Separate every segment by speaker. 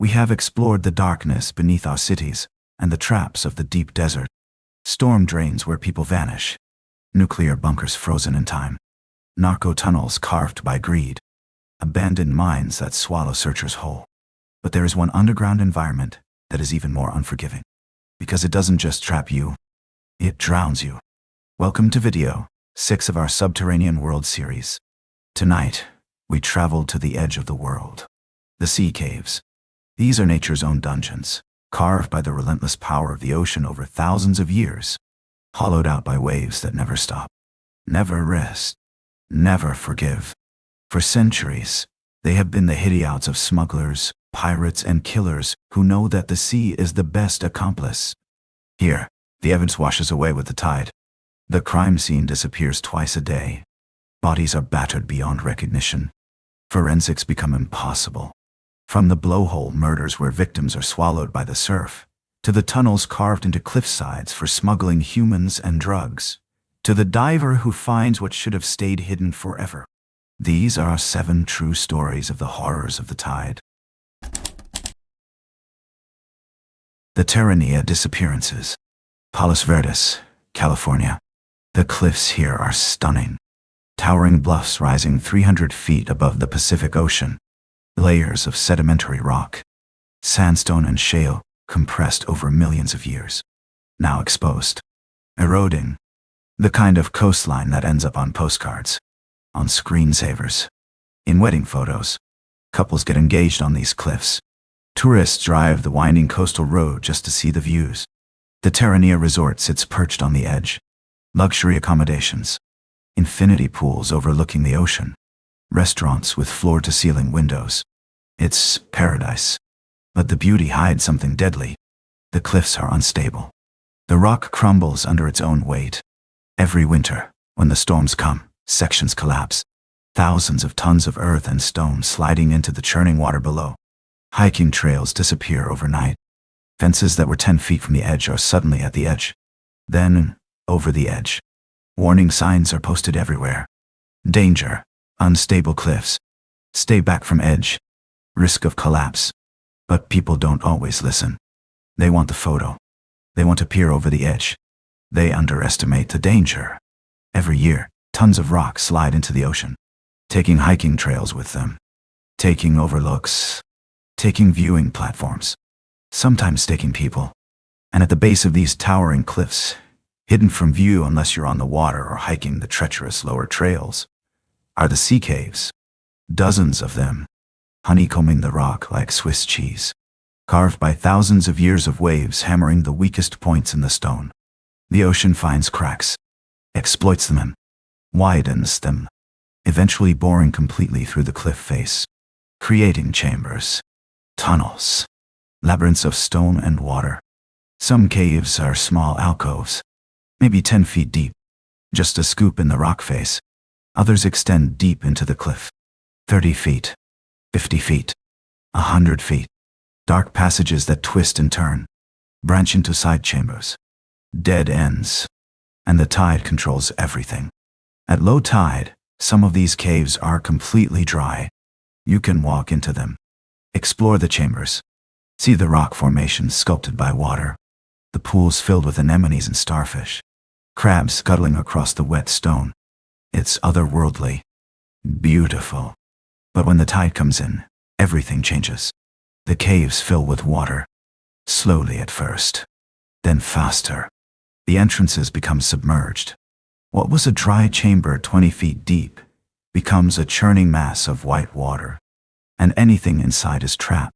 Speaker 1: We have explored the darkness beneath our cities and the traps of the deep desert. Storm drains where people vanish. Nuclear bunkers frozen in time. Narco tunnels carved by greed. Abandoned mines that swallow searchers whole. But there is one underground environment that is even more unforgiving. Because it doesn't just trap you, it drowns you. Welcome to video 6 of our Subterranean World series. Tonight, we traveled to the edge of the world. The sea caves. These are nature's own dungeons, carved by the relentless power of the ocean over thousands of years, hollowed out by waves that never stop, never rest, never forgive. For centuries, they have been the hideouts of smugglers, pirates, and killers who know that the sea is the best accomplice. Here, the evidence washes away with the tide. The crime scene disappears twice a day. Bodies are battered beyond recognition. Forensics become impossible. From the Blowhole Murders where victims are swallowed by the surf, to the tunnels carved into cliff sides for smuggling humans and drugs, to the diver who finds what should have stayed hidden forever. These are 7 true stories of the horrors of the tide. The Terranea disappearances. Palos Verdes, California. The cliffs here are stunning. Towering bluffs rising 300 feet above the Pacific Ocean. Layers of sedimentary rock, sandstone and shale compressed over millions of years. Now exposed. Eroding. The kind of coastline that ends up on postcards, on screensavers, in wedding photos. Couples get engaged on these cliffs. Tourists drive the winding coastal road just to see the views. The Terranea resort sits perched on the edge. Luxury accommodations. Infinity pools overlooking the ocean. Restaurants with floor-to-ceiling windows. It's paradise. But the beauty hides something deadly. The cliffs are unstable. The rock crumbles under its own weight. Every winter, when the storms come, sections collapse. Thousands of tons of earth and stone sliding into the churning water below. Hiking trails disappear overnight. Fences that were 10 feet from the edge are suddenly at the edge. Then, over the edge. Warning signs are posted everywhere. Danger. Unstable cliffs. Stay back from edge. Risk of collapse. But people don't always listen. They want the photo. They want to peer over the edge. They underestimate the danger. Every year, tons of rock slide into the ocean, taking hiking trails with them, taking overlooks, taking viewing platforms, sometimes taking people. And at the base of these towering cliffs, hidden from view unless you're on the water or hiking the treacherous lower trails, are the sea caves. Dozens of them, honeycombing the rock like Swiss cheese, carved by thousands of years of waves hammering the weakest points in the stone. The ocean finds cracks, exploits them and widens them, eventually boring completely through the cliff face, creating chambers, tunnels, labyrinths of stone and water. Some caves are small alcoves, maybe 10 feet deep, just a scoop in the rock face. Others extend deep into the cliff, 30 feet, 50 feet, 100 feet. Dark passages that twist and turn, branch into side chambers, dead ends, and the tide controls everything. At low tide, some of these caves are completely dry. You can walk into them, explore the chambers, see the rock formations sculpted by water, the pools filled with anemones and starfish, crabs scuttling across the wet stone. It's otherworldly, beautiful. But when the tide comes in, everything changes. The caves fill with water, slowly at first, then faster. The entrances become submerged. What was a dry chamber 20 feet deep becomes a churning mass of white water, and anything inside is trapped.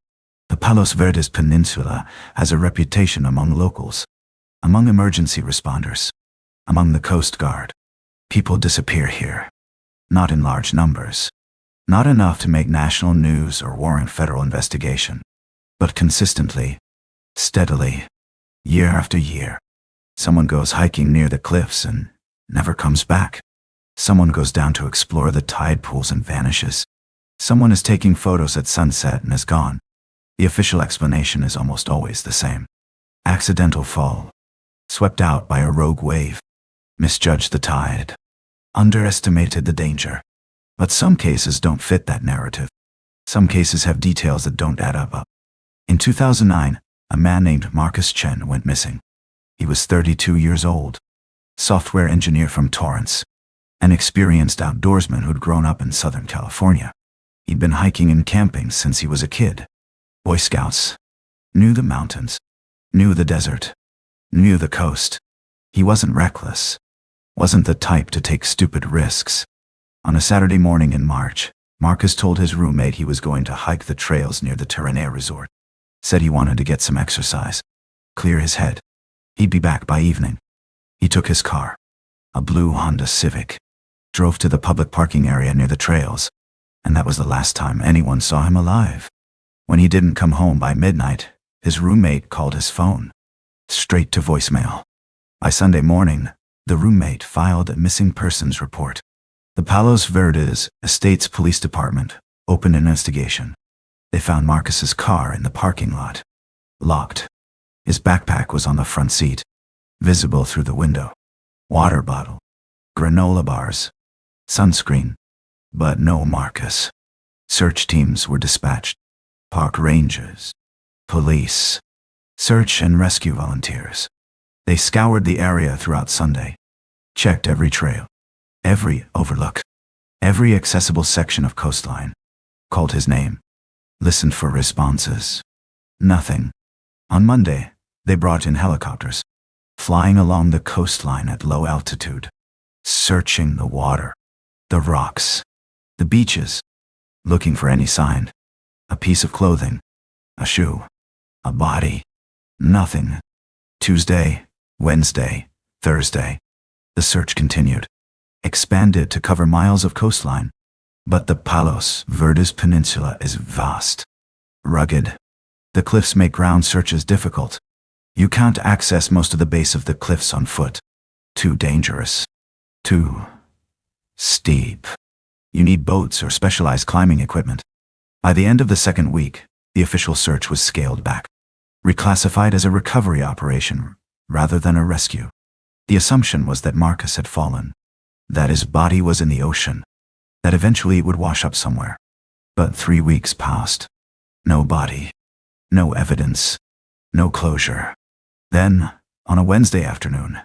Speaker 1: The Palos Verdes Peninsula has a reputation among locals, among emergency responders, among the Coast Guard. People disappear here, not in large numbers, not enough to make national news or warrant federal investigation, but consistently, steadily, year after year. Someone goes hiking near the cliffs and never comes back. Someone goes down to explore the tide pools and vanishes. Someone is taking photos at sunset and is gone. The official explanation is almost always the same. Accidental fall, swept out by a rogue wave, misjudged the tide, underestimated the danger. But some cases don't fit that narrative. Some cases have details that don't add up. In 2009, a man named Marcus Chen went missing. He was 32 years old, software engineer from Torrance, an experienced outdoorsman who'd grown up in Southern California. He'd been hiking and camping since he was a kid. Boy Scouts. Knew the mountains. Knew the desert. Knew the coast. He wasn't reckless. Wasn't the type to take stupid risks. On a Saturday morning in March, Marcus told his roommate he was going to hike the trails near the Terranea resort. Said he wanted to get some exercise. Clear his head. He'd be back by evening. He took his car, a blue Honda Civic, drove to the public parking area near the trails, and that was the last time anyone saw him alive. When he didn't come home by midnight, his roommate called his phone. Straight to voicemail. By Sunday morning, the roommate filed a missing persons report. The Palos Verdes Estates Police Department opened an investigation. They found Marcus's car in the parking lot, locked. His backpack was on the front seat, visible through the window. Water bottle, granola bars, sunscreen, but no Marcus. Search teams were dispatched. Park rangers, police, search and rescue volunteers. They scoured the area throughout Sunday, checked every trail, every overlook, every accessible section of coastline, called his name, listened for responses. Nothing. On Monday, they brought in helicopters, flying along the coastline at low altitude, searching the water, the rocks, the beaches, looking for any sign. A piece of clothing, a shoe, a body. Nothing. Tuesday, Wednesday, Thursday. The search continued, expanded to cover miles of coastline. But the Palos Verdes Peninsula is vast, rugged. The cliffs make ground searches difficult. You can't access most of the base of the cliffs on foot. Too dangerous. Too steep. You need boats or specialized climbing equipment. By the end of the second week, the official search was scaled back, reclassified as a recovery operation rather than a rescue. The assumption was that Marcus had fallen, that his body was in the ocean, that eventually it would wash up somewhere. But 3 weeks passed. No body, no evidence, no closure. Then, on a Wednesday afternoon,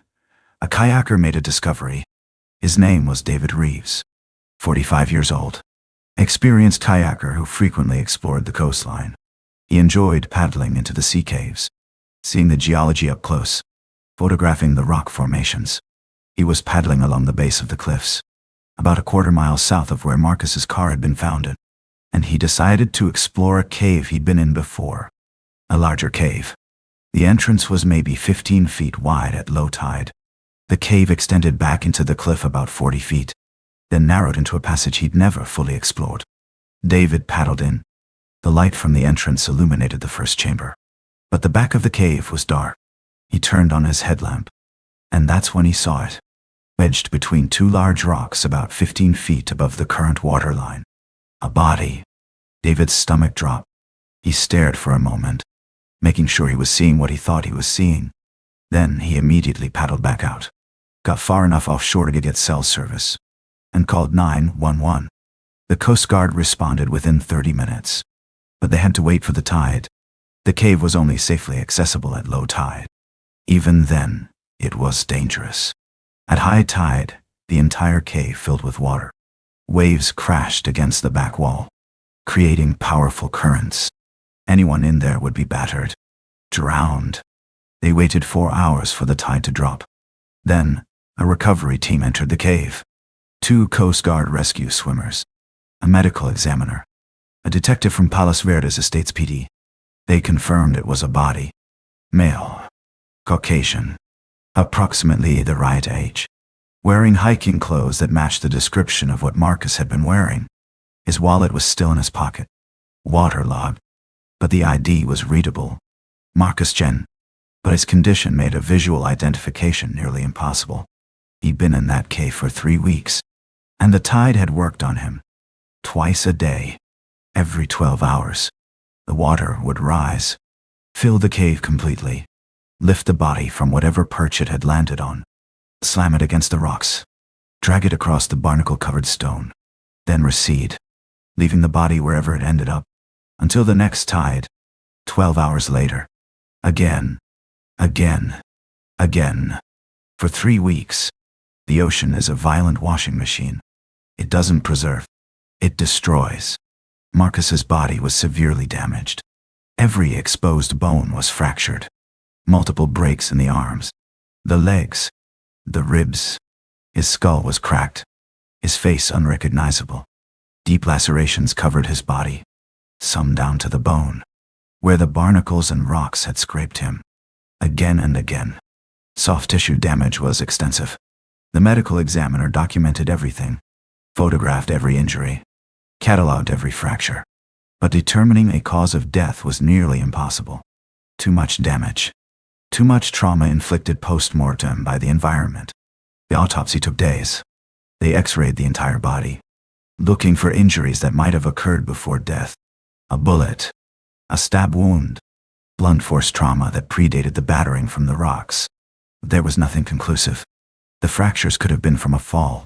Speaker 1: a kayaker made a discovery. His name was David Reeves, 45 years old. Experienced kayaker who frequently explored the coastline. He enjoyed paddling into the sea caves, seeing the geology up close, photographing the rock formations. He was paddling along the base of the cliffs, about a quarter-mile south of where Marcus's car had been found, and he decided to explore a cave he'd been in before. A larger cave. The entrance was maybe 15 feet wide at low tide. The cave extended back into the cliff about 40 feet, then narrowed into a passage he'd never fully explored. David paddled in. The light from the entrance illuminated the first chamber, but the back of the cave was dark. He turned on his headlamp, and that's when he saw it, wedged between two large rocks about 15 feet above the current water line. A body. David's stomach dropped. He stared for a moment, making sure he was seeing what he thought he was seeing. Then he immediately paddled back out, got far enough offshore to get cell service, and called 911. The Coast Guard responded within 30 minutes, but they had to wait for the tide. The cave was only safely accessible at low tide. Even then, it was dangerous. At high tide, the entire cave filled with water. Waves crashed against the back wall, creating powerful currents. Anyone in there would be battered, drowned. They waited 4 hours for the tide to drop. Then, a recovery team entered the cave. 2 Coast Guard rescue swimmers, a medical examiner, a detective from Palos Verdes Estates PD. They confirmed it was a body. Male. Caucasian. Approximately the right age. Wearing hiking clothes that matched the description of what Marcus had been wearing. His wallet was still in his pocket, waterlogged, but the ID was readable. Marcus Chen. But his condition made a visual identification nearly impossible. He'd been in that cave for 3 weeks, and the tide had worked on him. Twice a day, every 12 hours, the water would rise, fill the cave completely, lift the body from whatever perch it had landed on, slam it against the rocks, drag it across the barnacle-covered stone, then recede, leaving the body wherever it ended up, until the next tide. 12 hours later. Again. Again. Again. For 3 weeks. The ocean is a violent washing machine. It doesn't preserve. It destroys. Marcus's body was severely damaged. Every exposed bone was fractured. Multiple breaks in the arms, the legs, the ribs. His skull was cracked. His face unrecognizable. Deep lacerations covered his body, some down to the bone, where the barnacles and rocks had scraped him. Again and again. Soft tissue damage was extensive. The medical examiner documented everything, photographed every injury, catalogued every fracture. But determining a cause of death was nearly impossible. Too much damage. Too much trauma inflicted post-mortem by the environment. The autopsy took days. They x-rayed the entire body, looking for injuries that might have occurred before death. A bullet, a stab wound, blunt force trauma that predated the battering from the rocks. There was nothing conclusive. The fractures could have been from a fall,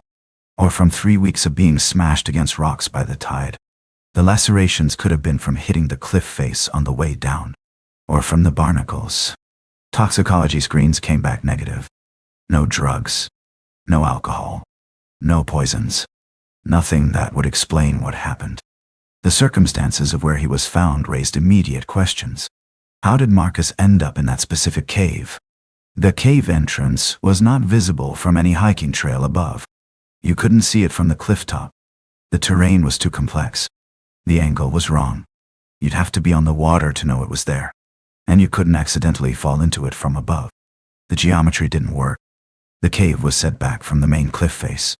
Speaker 1: or from 3 weeks of being smashed against rocks by the tide. The lacerations could have been from hitting the cliff face on the way down, or from the barnacles. Toxicology screens came back negative. No drugs, no alcohol, no poisons. Nothing that would explain what happened. The circumstances of where he was found raised immediate questions. How did Marcus end up in that specific cave? The cave entrance was not visible from any hiking trail above. You couldn't see it from the cliff top. The terrain was too complex. The angle was wrong. You'd have to be on the water to know it was there. And you couldn't accidentally fall into it from above. The geometry didn't work. The cave was set back from the main cliff face,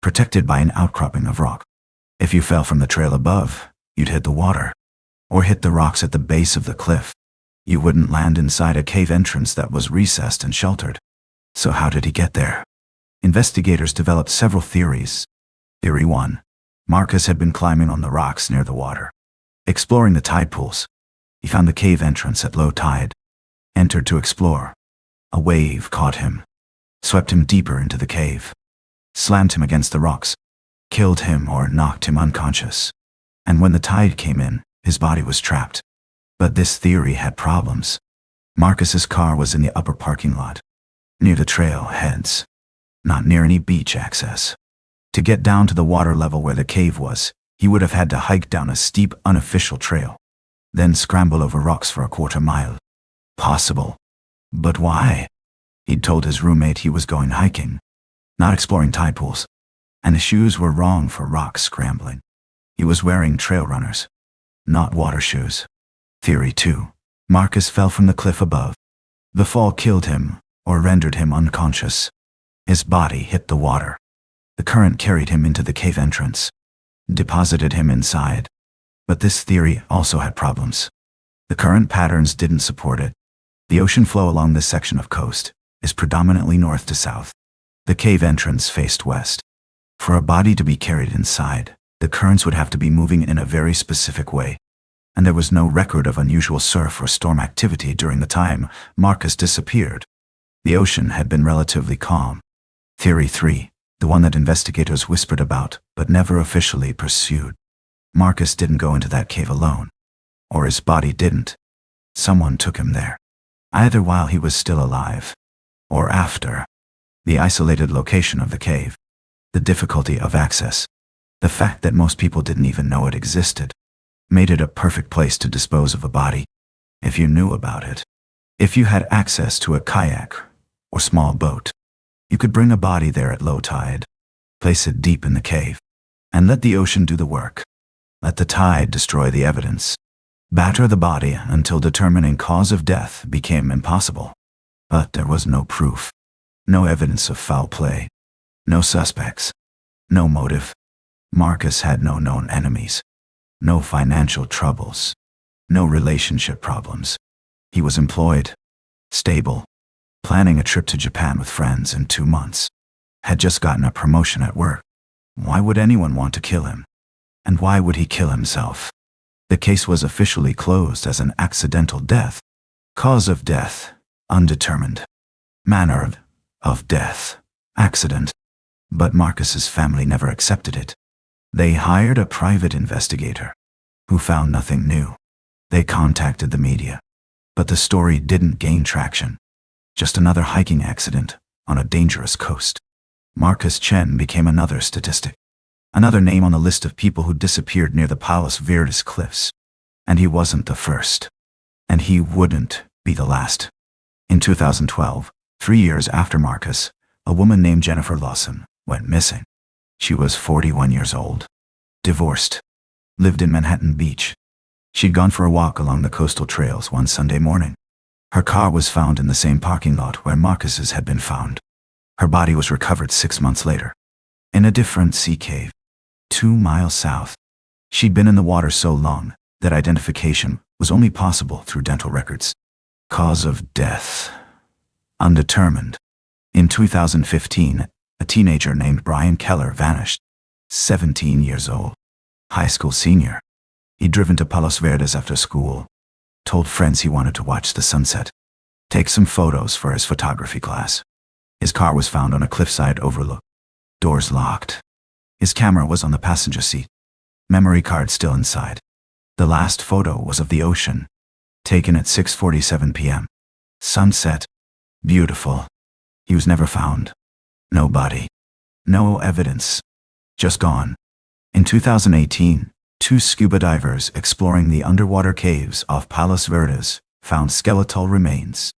Speaker 1: protected by an outcropping of rock. If you fell from the trail above, you'd hit the water, or hit the rocks at the base of the cliff. You wouldn't land inside a cave entrance that was recessed and sheltered. So how did he get there? Investigators developed several theories. Theory 1. Marcus had been climbing on the rocks near the water, exploring the tide pools. He found the cave entrance at low tide, entered to explore. A wave caught him, swept him deeper into the cave, slammed him against the rocks, killed him or knocked him unconscious. And when the tide came in, his body was trapped. But this theory had problems. Marcus's car was in the upper parking lot, near the trail heads, not near any beach access. To get down to the water level where the cave was, he would have had to hike down a steep, unofficial trail, then scramble over rocks for a quarter-mile. Possible. But why? He'd told his roommate he was going hiking, not exploring tide pools. And his shoes were wrong for rock scrambling. He was wearing trail runners, not water shoes. Theory 2. Marcus fell from the cliff above. The fall killed him, or rendered him unconscious. His body hit the water. The current carried him into the cave entrance, deposited him inside. But this theory also had problems. The current patterns didn't support it. The ocean flow along this section of coast is predominantly north to south. The cave entrance faced west. For a body to be carried inside, the currents would have to be moving in a very specific way. And there was no record of unusual surf or storm activity during the time Marcus disappeared. The ocean had been relatively calm. Theory 3. The one that investigators whispered about, but never officially pursued. Marcus didn't go into that cave alone. Or his body didn't. Someone took him there. Either while he was still alive, or after. The isolated location of the cave, the difficulty of access, the fact that most people didn't even know it existed, made it a perfect place to dispose of a body. If you knew about it, if you had access to a kayak or small boat, you could bring a body there at low tide, place it deep in the cave, and let the ocean do the work. Let the tide destroy the evidence. Batter the body until determining cause of death became impossible. But there was no proof. No evidence of foul play. No suspects. No motive. Marcus had no known enemies. No financial troubles. No relationship problems. He was employed. Stable. Planning a trip to Japan with friends in 2 months. Had just gotten a promotion at work. Why would anyone want to kill him? And why would he kill himself? The case was officially closed as an accidental death. Cause of death, undetermined. Manner of death, accident. But Marcus's family never accepted it. They hired a private investigator, who found nothing new. They contacted the media, but the story didn't gain traction. Just another hiking accident on a dangerous coast. Marcus Chen became another statistic, another name on the list of people who disappeared near the Palos Verdes cliffs. And he wasn't the first. And he wouldn't be the last. In 2012, 3 years after Marcus, a woman named Jennifer Lawson went missing. She was 41 years old, divorced, lived in Manhattan Beach. She'd gone for a walk along the coastal trails one Sunday morning. Her car was found in the same parking lot where Marcus's had been found. Her body was recovered 6 months later, in a different sea cave, 2 miles south. She'd been in the water so long that identification was only possible through dental records. Cause of death: undetermined. In 2015, a teenager named Brian Keller vanished, 17 years old, high school senior. He'd driven to Palos Verdes after school, told friends he wanted to watch the sunset, take some photos for his photography class. His car was found on a cliffside overlook, doors locked. His camera was on the passenger seat, memory card still inside. The last photo was of the ocean, taken at 6:47 p.m. Sunset. Beautiful. He was never found. No body. No evidence. Just gone. In 2018, 2 scuba divers exploring the underwater caves off Palos Verdes found skeletal remains,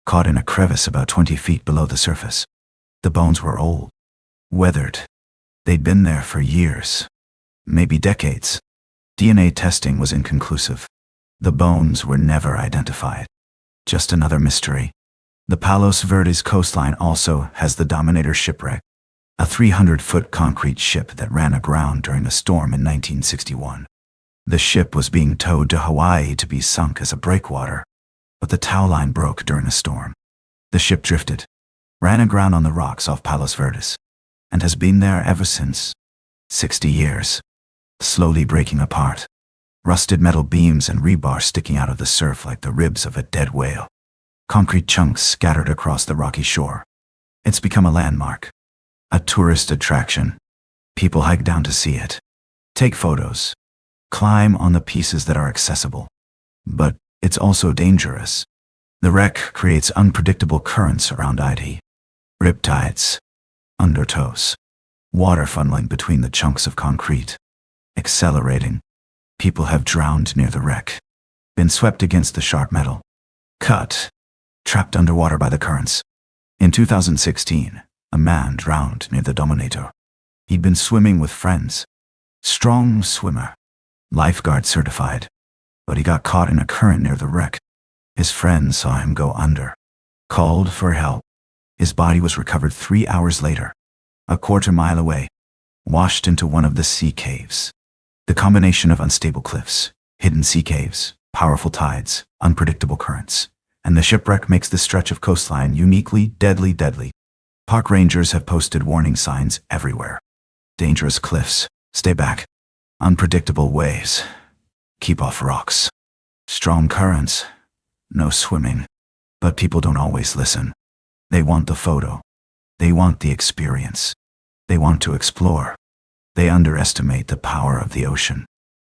Speaker 1: caught in a crevice about 20 feet below the surface. The bones were old, weathered. They'd been there for years, maybe decades. DNA testing was inconclusive. The bones were never identified. Just another mystery. The Palos Verdes coastline also has the Dominator shipwreck, a 300-foot concrete ship that ran aground during a storm in 1961. The ship was being towed to Hawaii to be sunk as a breakwater, but the tow line broke during a storm. The ship drifted, ran aground on the rocks off Palos Verdes, and has been there ever since. 60 years. Slowly breaking apart. Rusted metal beams and rebar sticking out of the surf like the ribs of a dead whale. Concrete chunks scattered across the rocky shore. It's become a landmark, a tourist attraction. People hike down to see it, take photos, climb on the pieces that are accessible. But it's also dangerous. The wreck creates unpredictable currents around it. Riptides, undertows, water funneling between the chunks of concrete, accelerating. People have drowned near the wreck, been swept against the sharp metal, cut, trapped underwater by the currents. In 2016, a man drowned near the Dominator. He'd been swimming with friends. Strong swimmer, lifeguard certified, but he got caught in a current near the wreck. His friends saw him go under, called for help. His body was recovered 3 hours later, a quarter mile away, washed into one of the sea caves. The combination of unstable cliffs, hidden sea caves, powerful tides, unpredictable currents, and the shipwreck makes the stretch of coastline uniquely deadly. Park rangers have posted warning signs everywhere. Dangerous cliffs, stay back. Unpredictable waves, keep off rocks. Strong currents, no swimming. But people don't always listen. They want the photo. They want the experience. They want to explore. They underestimate the power of the ocean.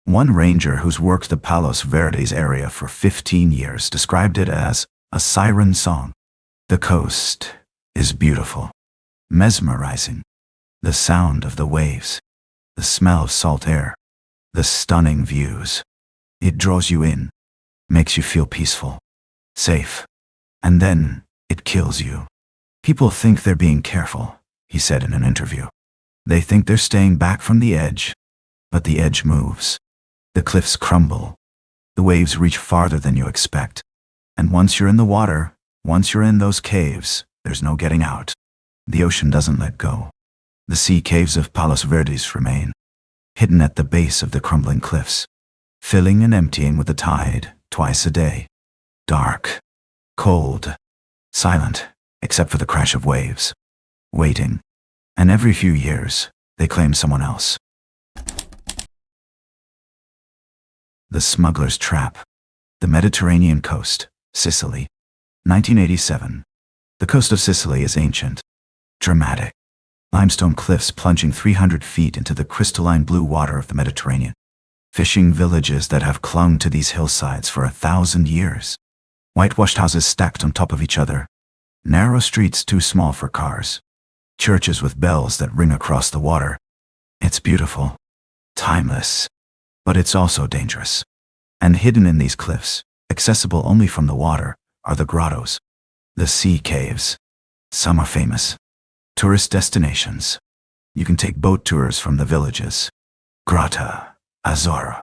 Speaker 1: One ranger who's worked the Palos Verdes area for 15 years described it as a siren song. The coast is beautiful, mesmerizing. The sound of the waves, the smell of salt air, the stunning views. It draws you in, makes you feel peaceful, safe, and then it kills you. People think they're being careful, he said in an interview. They think they're staying back from the edge, but the edge moves. The cliffs crumble. The waves reach farther than you expect. And once you're in the water, once you're in those caves, there's no getting out. The ocean doesn't let go. The sea caves of Palos Verdes remain, hidden at the base of the crumbling cliffs, filling and emptying with the tide twice a day. Dark, cold, silent, except for the crash of waves. Waiting. And every few years, they claim someone else. The Smuggler's Trap. The Mediterranean coast, Sicily. 1987. The coast of Sicily is ancient, dramatic. Limestone cliffs plunging 300 feet into the crystalline blue water of the Mediterranean. Fishing villages that have clung to these hillsides for 1,000 years. Whitewashed houses stacked on top of each other. Narrow streets too small for cars. Churches with bells that ring across the water. It's beautiful. Timeless. But it's also dangerous. And hidden in these cliffs, accessible only from the water, are the grottos. The sea caves. Some are famous. Tourist destinations. You can take boat tours from the villages. Grotta Azora.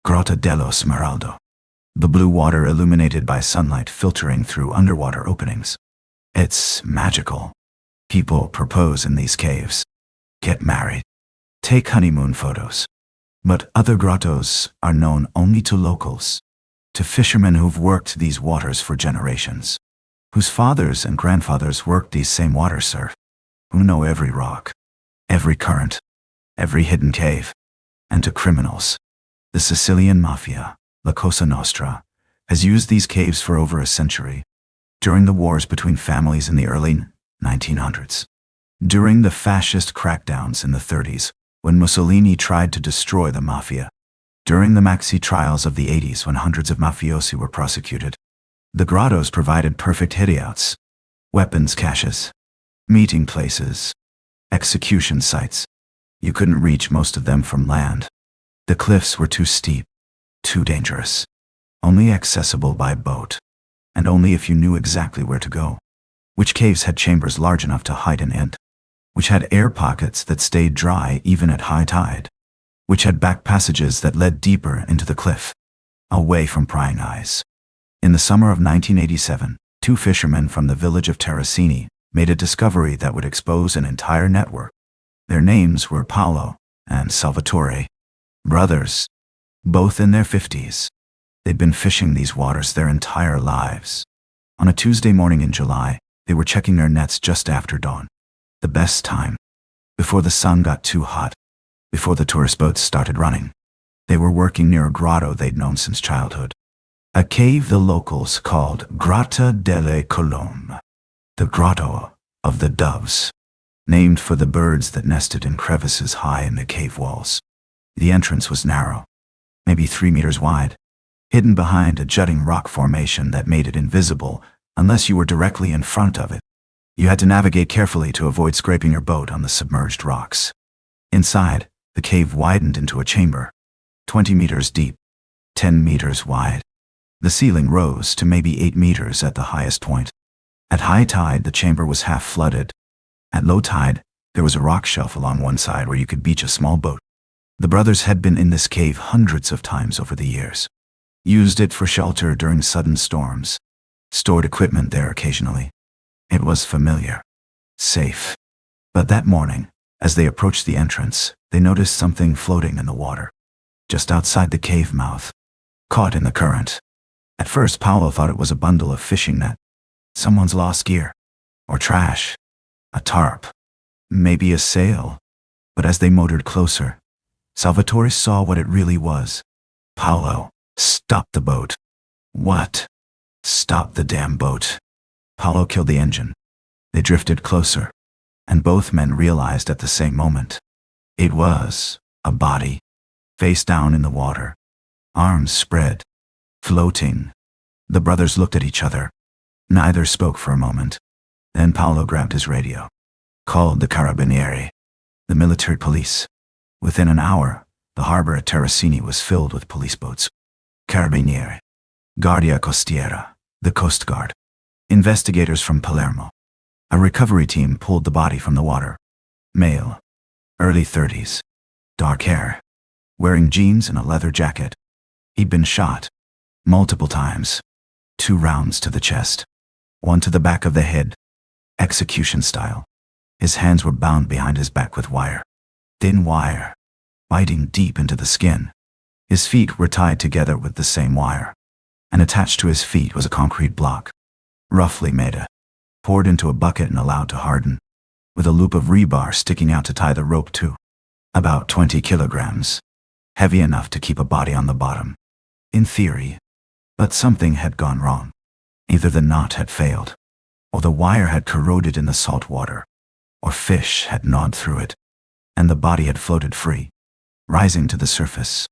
Speaker 1: Grotta dello Smeraldo. The blue water illuminated by sunlight filtering through underwater openings. It's magical. People propose in these caves. Get married. Take honeymoon photos. But other grottos are known only to locals. To fishermen who've worked these waters for generations. Whose fathers and grandfathers worked these same water surf. Who know every rock. Every current. Every hidden cave. And to criminals. The Sicilian Mafia, La Cosa Nostra, has used these caves for over a century. During the wars between families in the early 1900s. During the fascist crackdowns in the 30s, when Mussolini tried to destroy the Mafia. During the Maxi trials of the 80s when hundreds of mafiosi were prosecuted. The grottos provided perfect hideouts. Weapons caches. Meeting places. Execution sites. You couldn't reach most of them from land. The cliffs were too steep. Too dangerous. Only accessible by boat. And only if you knew exactly where to go. Which caves had chambers large enough to hide an ant. Which had air pockets that stayed dry even at high tide. Which had back passages that led deeper into the cliff. Away from prying eyes. In the summer of 1987, two fishermen from the village of Terracini made a discovery that would expose an entire network. Their names were Paolo and Salvatore. Brothers. Both in their 50s. They'd been fishing these waters their entire lives. On a Tuesday morning in July, they were checking their nets just after dawn. The best time. Before the sun got too hot. Before the tourist boats started running. They were working near a grotto they'd known since childhood. A cave the locals called Grotta delle Colombe. The Grotto of the Doves. Named for the birds that nested in crevices high in the cave walls. The entrance was narrow. Maybe 3 meters wide. Hidden behind a jutting rock formation that made it invisible unless you were directly in front of it. You had to navigate carefully to avoid scraping your boat on the submerged rocks. Inside, the cave widened into a chamber. 20 meters deep. 10 meters wide. The ceiling rose to maybe 8 meters at the highest point. At high tide, the chamber was half flooded. At low tide, there was a rock shelf along one side where you could beach a small boat. The brothers had been in this cave hundreds of times over the years. Used it for shelter during sudden storms. Stored equipment there occasionally. It was familiar. Safe. But that morning, as they approached the entrance, they noticed something floating in the water. Just outside the cave mouth. Caught in the current. At first, Paolo thought it was a bundle of fishing net. Someone's lost gear. Or trash. A tarp. Maybe a sail. But as they motored closer, Salvatore saw what it really was. Paolo, stop the boat. What? Stop the damn boat. Paolo killed the engine. They drifted closer. And both men realized at the same moment. It was a body. Face down in the water. Arms spread. Floating. The brothers looked at each other. Neither spoke for a moment. Then Paolo grabbed his radio. Called the Carabinieri. The military police. Within an hour, the harbor at Terracini was filled with police boats. Carabinieri. Guardia Costiera. The Coast Guard. Investigators from Palermo. A recovery team pulled the body from the water. Male. Early 30s. Dark hair. Wearing jeans and a leather jacket. He'd been shot. Multiple times. 2 rounds to the chest. 1 to the back of the head. Execution style. His hands were bound behind his back with wire. Thin wire. Biting deep into the skin. His feet were tied together with the same wire. And attached to his feet was a concrete block. Roughly made. Poured into a bucket and allowed to harden. With a loop of rebar sticking out to tie the rope to. About 20 kilograms. Heavy enough to keep a body on the bottom. In theory. But something had gone wrong. Either the knot had failed. Or the wire had corroded in the salt water. Or fish had gnawed through it. And the body had floated free. Rising to the surface.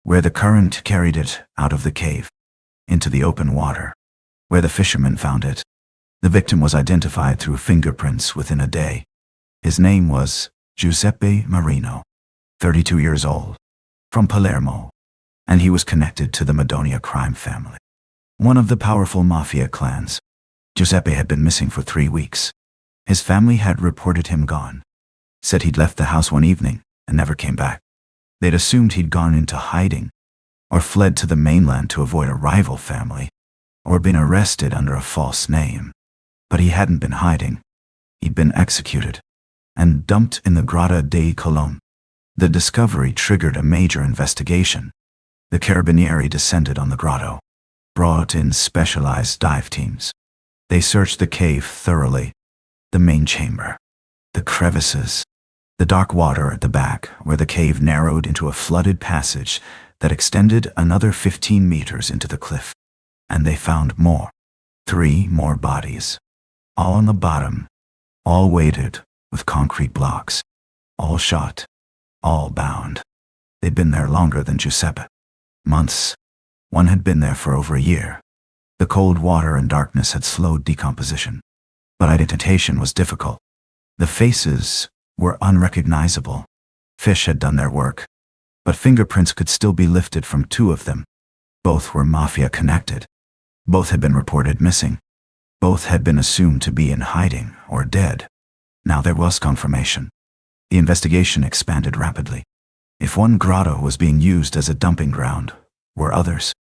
Speaker 1: where the current carried it out of the cave, into the open water, where the fishermen found it. The victim was identified through fingerprints within a day. His name was Giuseppe Marino, 32 years old, from Palermo, and he was connected to the Madonia crime family, one of the powerful mafia clans. Giuseppe had been missing for 3 weeks. His family had reported him gone, said he'd left the house one evening and never came back. They'd assumed he'd gone into hiding, or fled to the mainland to avoid a rival family, or been arrested under a false name. But he hadn't been hiding. He'd been executed and dumped in the Grotta dei Colombi. The discovery triggered a major investigation. The Carabinieri descended on the grotto, brought in specialized dive teams. They searched the cave thoroughly, the main chamber, the crevices, the dark water at the back where the cave narrowed into a flooded passage that extended another 15 meters into the cliff. And they found more. 3 more bodies, all on the bottom, all weighted with concrete blocks, all shot, all bound. They'd been there longer than Giuseppe. Months. One had been there for over a year. The cold water and darkness had slowed decomposition, but identification was difficult. The faces were unrecognizable. Fish had done their work, but fingerprints could still be lifted from 2 of them. Both were mafia connected. Both had been reported missing. Both had been assumed to be in hiding or dead. Now there was confirmation. The investigation expanded rapidly. If one grotto was being used as a dumping ground, were others?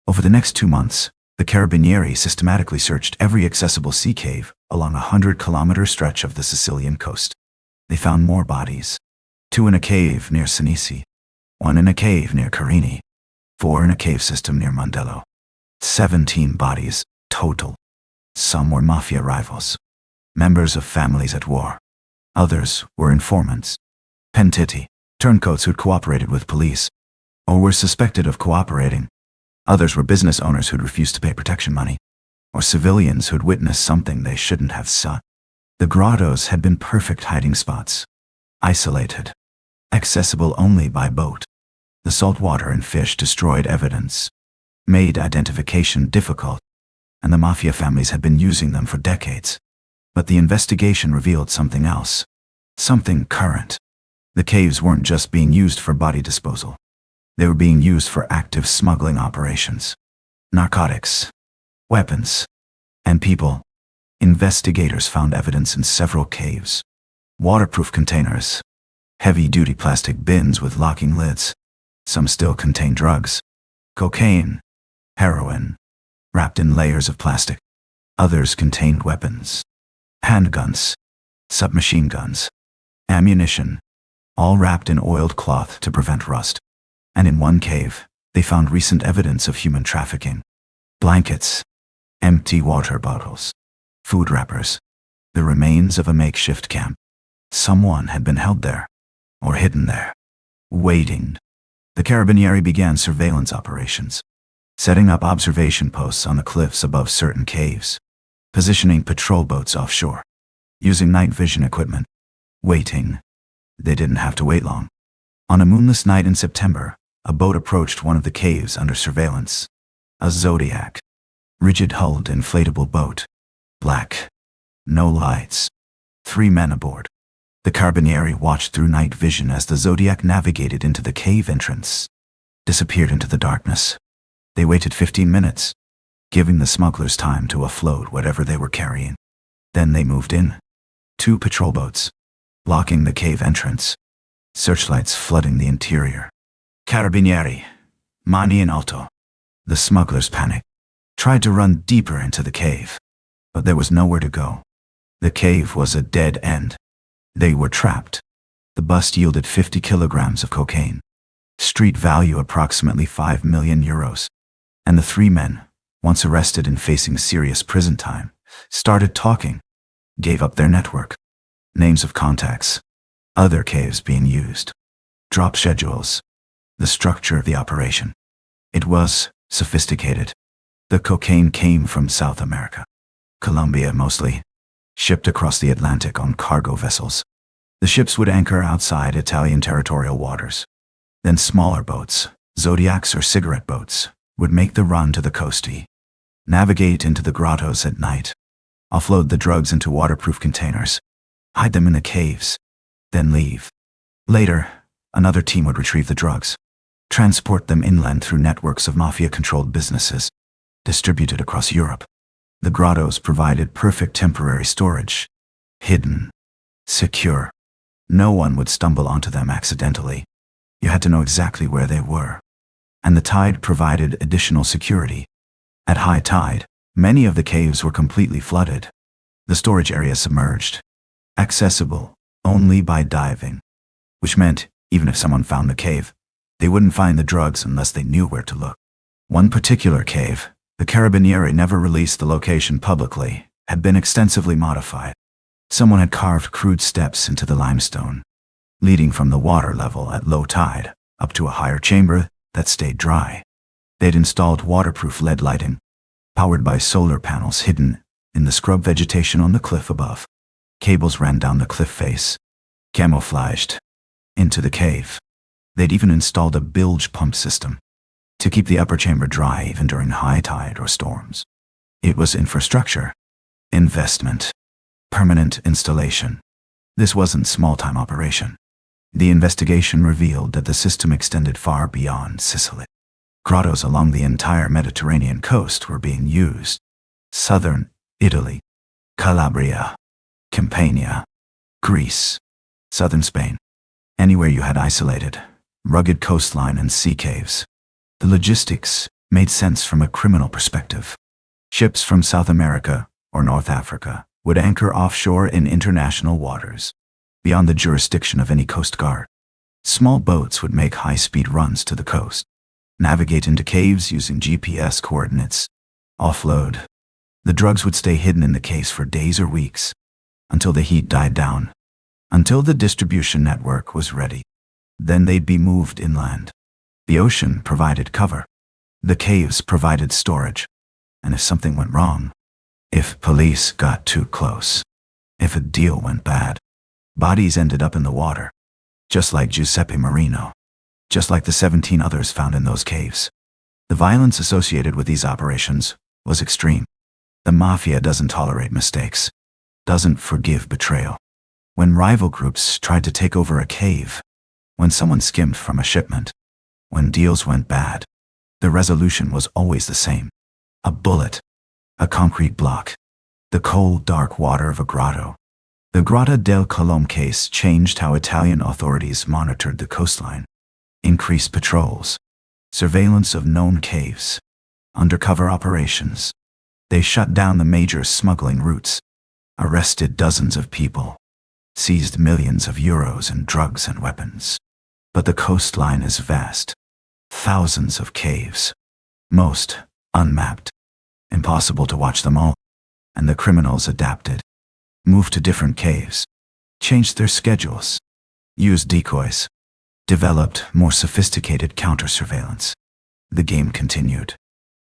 Speaker 1: Over the next 2 months, the Carabinieri systematically searched every accessible sea cave along a 100-kilometer stretch of the Sicilian coast. They found more bodies. 2 in a cave near Sinisi, 1 in a cave near Carini, 4 in a cave system near Mondello. 17 bodies total. Some were mafia rivals, members of families at war. Others were informants, pentiti, turncoats who'd cooperated with police, or were suspected of cooperating. Others were business owners who'd refused to pay protection money, or civilians who'd witnessed something they shouldn't have saw. The grottos had been perfect hiding spots, isolated, accessible only by boat. The salt water and fish destroyed evidence, made identification difficult, and the mafia families had been using them for decades. But the investigation revealed something else, something current. The caves weren't just being used for body disposal. They were being used for active smuggling operations. Narcotics, weapons, and people. Investigators found evidence in several caves. Waterproof containers, heavy-duty plastic bins with locking lids. Some still contained drugs, cocaine, heroin, wrapped in layers of plastic. Others contained weapons, handguns, submachine guns, ammunition, all wrapped in oiled cloth to prevent rust. And in one cave, they found recent evidence of human trafficking. Blankets, empty water bottles, food wrappers, the remains of a makeshift camp. Someone had been held there, or hidden there, waiting. The Carabinieri began surveillance operations, setting up observation posts on the cliffs above certain caves, positioning patrol boats offshore, using night vision equipment, waiting. They didn't have to wait long. On a moonless night in September, a boat approached one of the caves under surveillance. A Zodiac, rigid-hulled inflatable boat, black, no lights, 3 men aboard. The Carabinieri watched through night vision as the Zodiac navigated into the cave entrance, disappeared into the darkness. They waited 15 minutes, giving the smugglers time to offload whatever they were carrying. Then they moved in. 2 patrol boats, blocking the cave entrance, searchlights flooding the interior. Carabinieri, mani in alto. The smugglers panicked, tried to run deeper into the cave, but there was nowhere to go. The cave was a dead end. They were trapped. The bust yielded 50 kilograms of cocaine, street value approximately 5 million euros. And the 3 men, once arrested and facing serious prison time, started talking, gave up their network, names of contacts, other caves being used, drop schedules, the structure of the operation. It was sophisticated. The cocaine came from South America, Colombia mostly, shipped across the Atlantic on cargo vessels. The ships would anchor outside Italian territorial waters. Then smaller boats, Zodiacs or cigarette boats, would make the run to the coastie, navigate into the grottos at night, offload the drugs into waterproof containers, hide them in the caves, then leave. Later, another team would retrieve the drugs, transport them inland through networks of mafia-controlled businesses, distributed across Europe. The grottos provided perfect temporary storage, hidden, secure. No one would stumble onto them accidentally. You had to know exactly where they were. And the tide provided additional security. At high tide, many of the caves were completely flooded. The storage area submerged, accessible only by diving, which meant even if someone found the cave, they wouldn't find the drugs unless they knew where to look. One particular cave, the Carabinieri never released the location publicly, had been extensively modified. Someone had carved crude steps into the limestone, leading from the water level at low tide up to a higher chamber that stayed dry. They'd installed waterproof LED lighting, powered by solar panels hidden in the scrub vegetation on the cliff above. Cables ran down the cliff face, camouflaged, into the cave. They'd even installed a bilge pump system to keep the upper chamber dry even during high tide or storms. It was infrastructure, investment, permanent installation. This wasn't small-time operation. The investigation revealed that the system extended far beyond Sicily. Grottos along the entire Mediterranean coast were being used. Southern Italy, Calabria, Campania, Greece, southern Spain. Anywhere you had isolated, rugged coastline and sea caves. The logistics made sense from a criminal perspective. Ships from South America or North Africa would anchor offshore in international waters, beyond the jurisdiction of any coast guard. Small boats would make high-speed runs to the coast, navigate into caves using GPS coordinates, offload. The drugs would stay hidden in the case for days or weeks, until the heat died down, until the distribution network was ready. Then they'd be moved inland. The ocean provided cover. The caves provided storage. And if something went wrong, if police got too close, if a deal went bad, bodies ended up in the water, just like Giuseppe Marino, just like the 17 others found in those caves. The violence associated with these operations was extreme. The mafia doesn't tolerate mistakes, doesn't forgive betrayal. When rival groups tried to take over a cave, when someone skimmed from a shipment, when deals went bad, the resolution was always the same. A bullet, a concrete block, the cold, dark water of a grotto. The Grotta del Colombe case changed how Italian authorities monitored the coastline. Increased patrols, surveillance of known caves, undercover operations. They shut down the major smuggling routes, arrested dozens of people, seized millions of euros in drugs and weapons. But the coastline is vast. Thousands of caves, most unmapped. Impossible to watch them all. And the criminals adapted, moved to different caves, changed their schedules, used decoys, developed more sophisticated counter-surveillance. The game continued.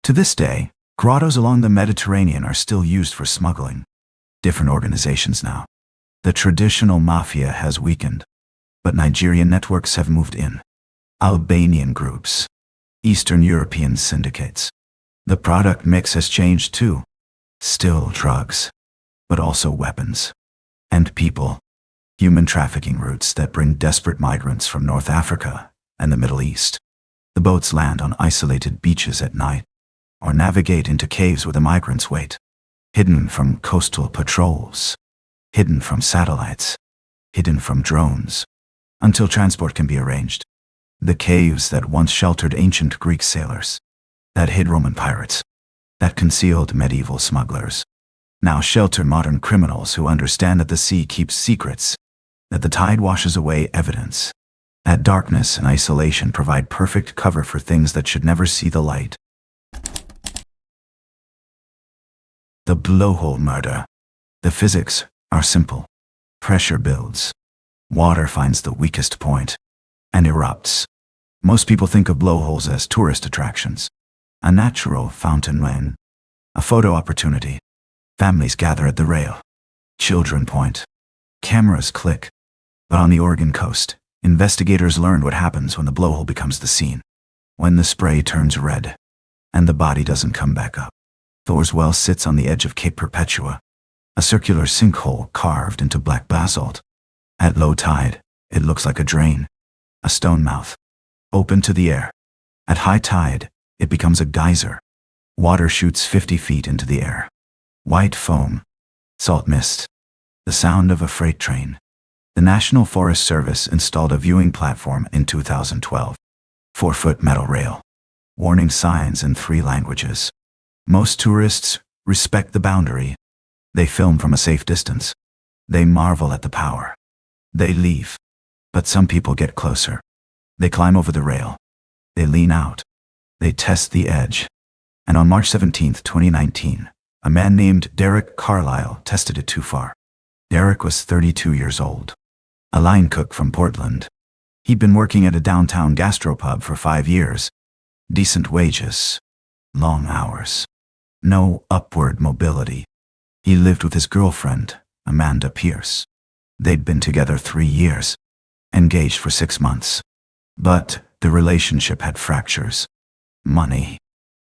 Speaker 1: To this day, grottos along the Mediterranean are still used for smuggling. Different organizations now. The traditional mafia has weakened, but Nigerian networks have moved in. Albanian groups, Eastern European syndicates. The product mix has changed too. Still drugs, but also weapons. And people. Human trafficking routes that bring desperate migrants from North Africa and the Middle East. The boats land on isolated beaches at night, or navigate into caves where the migrants wait. Hidden from coastal patrols, hidden from satellites, hidden from drones, until transport can be arranged. The caves that once sheltered ancient Greek sailors, that hid Roman pirates, that concealed medieval smugglers, now shelter modern criminals who understand that the sea keeps secrets, that the tide washes away evidence, that darkness and isolation provide perfect cover for things that should never see the light. The Blowhole Murder. The physics are simple. Pressure builds. Water finds the weakest point and erupts. Most people think of blowholes as tourist attractions. A natural fountain rain. A photo opportunity. Families gather at the rail. Children point. Cameras click. But on the Oregon coast, investigators learned what happens when the blowhole becomes the scene. When the spray turns red, and the body doesn't come back up. Thor's well sits on the edge of Cape Perpetua, a circular sinkhole carved into black basalt. At low tide, it looks like a drain, a stone mouth, open to the air. At high tide, it becomes a geyser. Water shoots 50 feet into the air. White foam, salt mist, the sound of a freight train. The National Forest Service installed a viewing platform in 2012. 4-foot metal rail. Warning signs in 3 languages. Most tourists respect the boundary. They film from a safe distance. They marvel at the power. They leave. But some people get closer. They climb over the rail. They lean out. They test the edge. And on March 17, 2019, a man named Derek Carlisle tested it too far. Derek was 32 years old. A line cook from Portland. He'd been working at a downtown gastropub for 5 years. Decent wages. Long hours. No upward mobility. He lived with his girlfriend, Amanda Pierce. They'd been together 3 years. Engaged for 6 months. But the relationship had fractures. Money.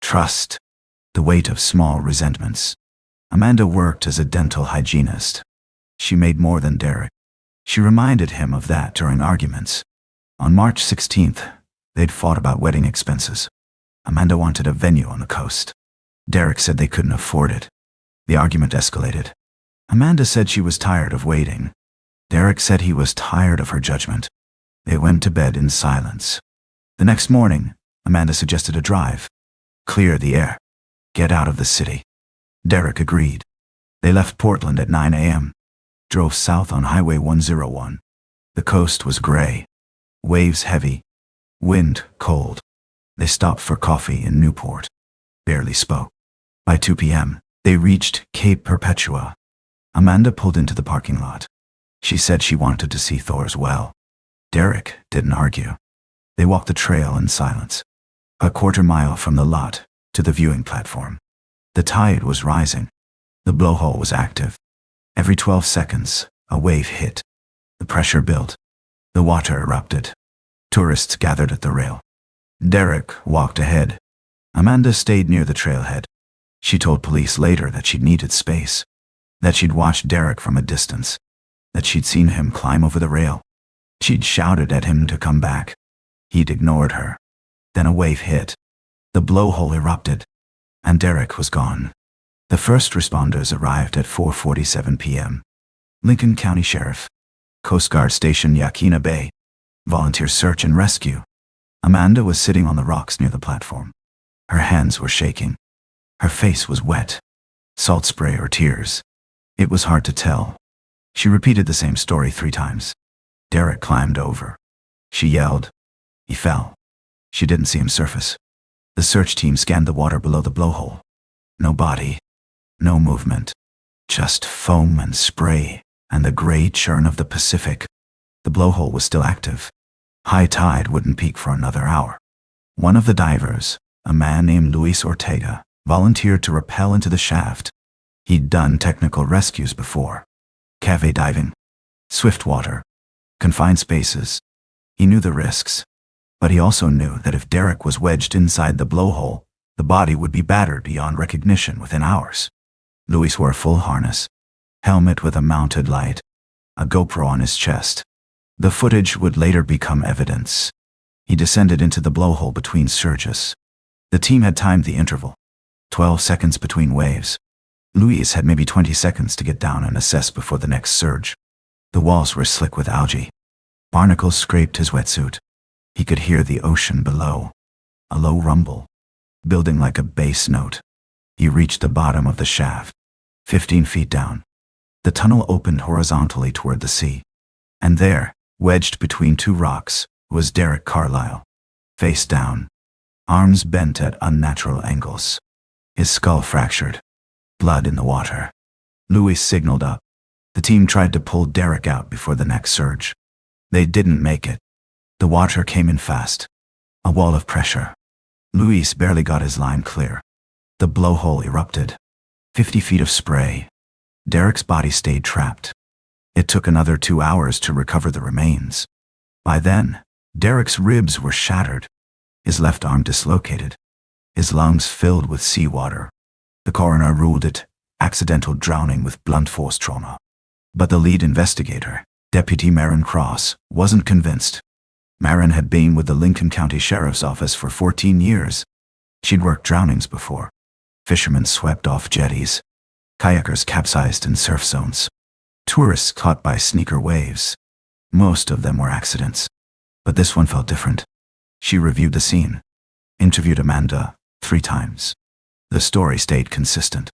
Speaker 1: Trust. The weight of small resentments. Amanda worked as a dental hygienist. She made more than Derek. She reminded him of that during arguments. On March 16th, they'd fought about wedding expenses. Amanda wanted a venue on the coast. Derek said they couldn't afford it. The argument escalated. Amanda said she was tired of waiting. Derek said he was tired of her judgment. They went to bed in silence. The next morning, Amanda suggested a drive. Clear the air. Get out of the city. Derek agreed. They left Portland at 9 a.m. Drove south on Highway 101. The coast was gray. Waves heavy. Wind cold. They stopped for coffee in Newport. Barely spoke. By 2 p.m., they reached Cape Perpetua. Amanda pulled into the parking lot. She said she wanted to see Thor's well. Derek didn't argue. They walked the trail in silence. A quarter mile from the lot to the viewing platform. The tide was rising. The blowhole was active. Every 12 seconds, a wave hit. The pressure built. The water erupted. Tourists gathered at the rail. Derek walked ahead. Amanda stayed near the trailhead. She told police later that she'd needed space. That she'd watched Derek from a distance. That she'd seen him climb over the rail. She'd shouted at him to come back. He'd ignored her. Then a wave hit. The blowhole erupted. And Derek was gone. The first responders arrived at 4:47 p.m. Lincoln County Sheriff. Coast Guard Station Yakina Bay. Volunteer search and rescue. Amanda was sitting on the rocks near the platform. Her hands were shaking. Her face was wet. Salt spray or tears. It was hard to tell. She repeated the same story 3 times. Derek climbed over. She yelled. He fell. She didn't see him surface. The search team scanned the water below the blowhole. No body. No movement. Just foam and spray, and the gray churn of the Pacific. The blowhole was still active. High tide wouldn't peak for another hour. One of the divers, a man named Luis Ortega, volunteered to rappel into the shaft. He'd done technical rescues before. Cave diving. Swift water. Confined spaces. He knew the risks. But he also knew that if Derek was wedged inside the blowhole, the body would be battered beyond recognition within hours. Luis wore a full harness. Helmet with a mounted light. A GoPro on his chest. The footage would later become evidence. He descended into the blowhole between surges. The team had timed the interval. 12 seconds between waves. Luis had maybe 20 seconds to get down and assess before the next surge. The walls were slick with algae. Barnacles scraped his wetsuit. He could hear the ocean below. A low rumble. Building like a bass note. He reached the bottom of the shaft. 15 feet down. The tunnel opened horizontally toward the sea. And there, wedged between 2 rocks, was Derek Carlisle. Face down. Arms bent at unnatural angles. His skull fractured. Blood in the water. Luis signaled up. The team tried to pull Derek out before the next surge. They didn't make it. The water came in fast. A wall of pressure. Luis barely got his line clear. The blowhole erupted. 50 feet of spray. Derek's body stayed trapped. It took another 2 hours to recover the remains. By then, Derek's ribs were shattered. his left arm dislocated, his lungs filled with seawater. The coroner ruled it accidental drowning with blunt force trauma. But the lead investigator, Deputy Marin Cross, wasn't convinced. Marin had been with the Lincoln County Sheriff's Office for 14 years. She'd worked drownings before. Fishermen swept off jetties. Kayakers capsized in surf zones. Tourists caught by sneaker waves. Most of them were accidents. But this one felt different. She reviewed the scene. Interviewed Amanda 3 times. The story stayed consistent.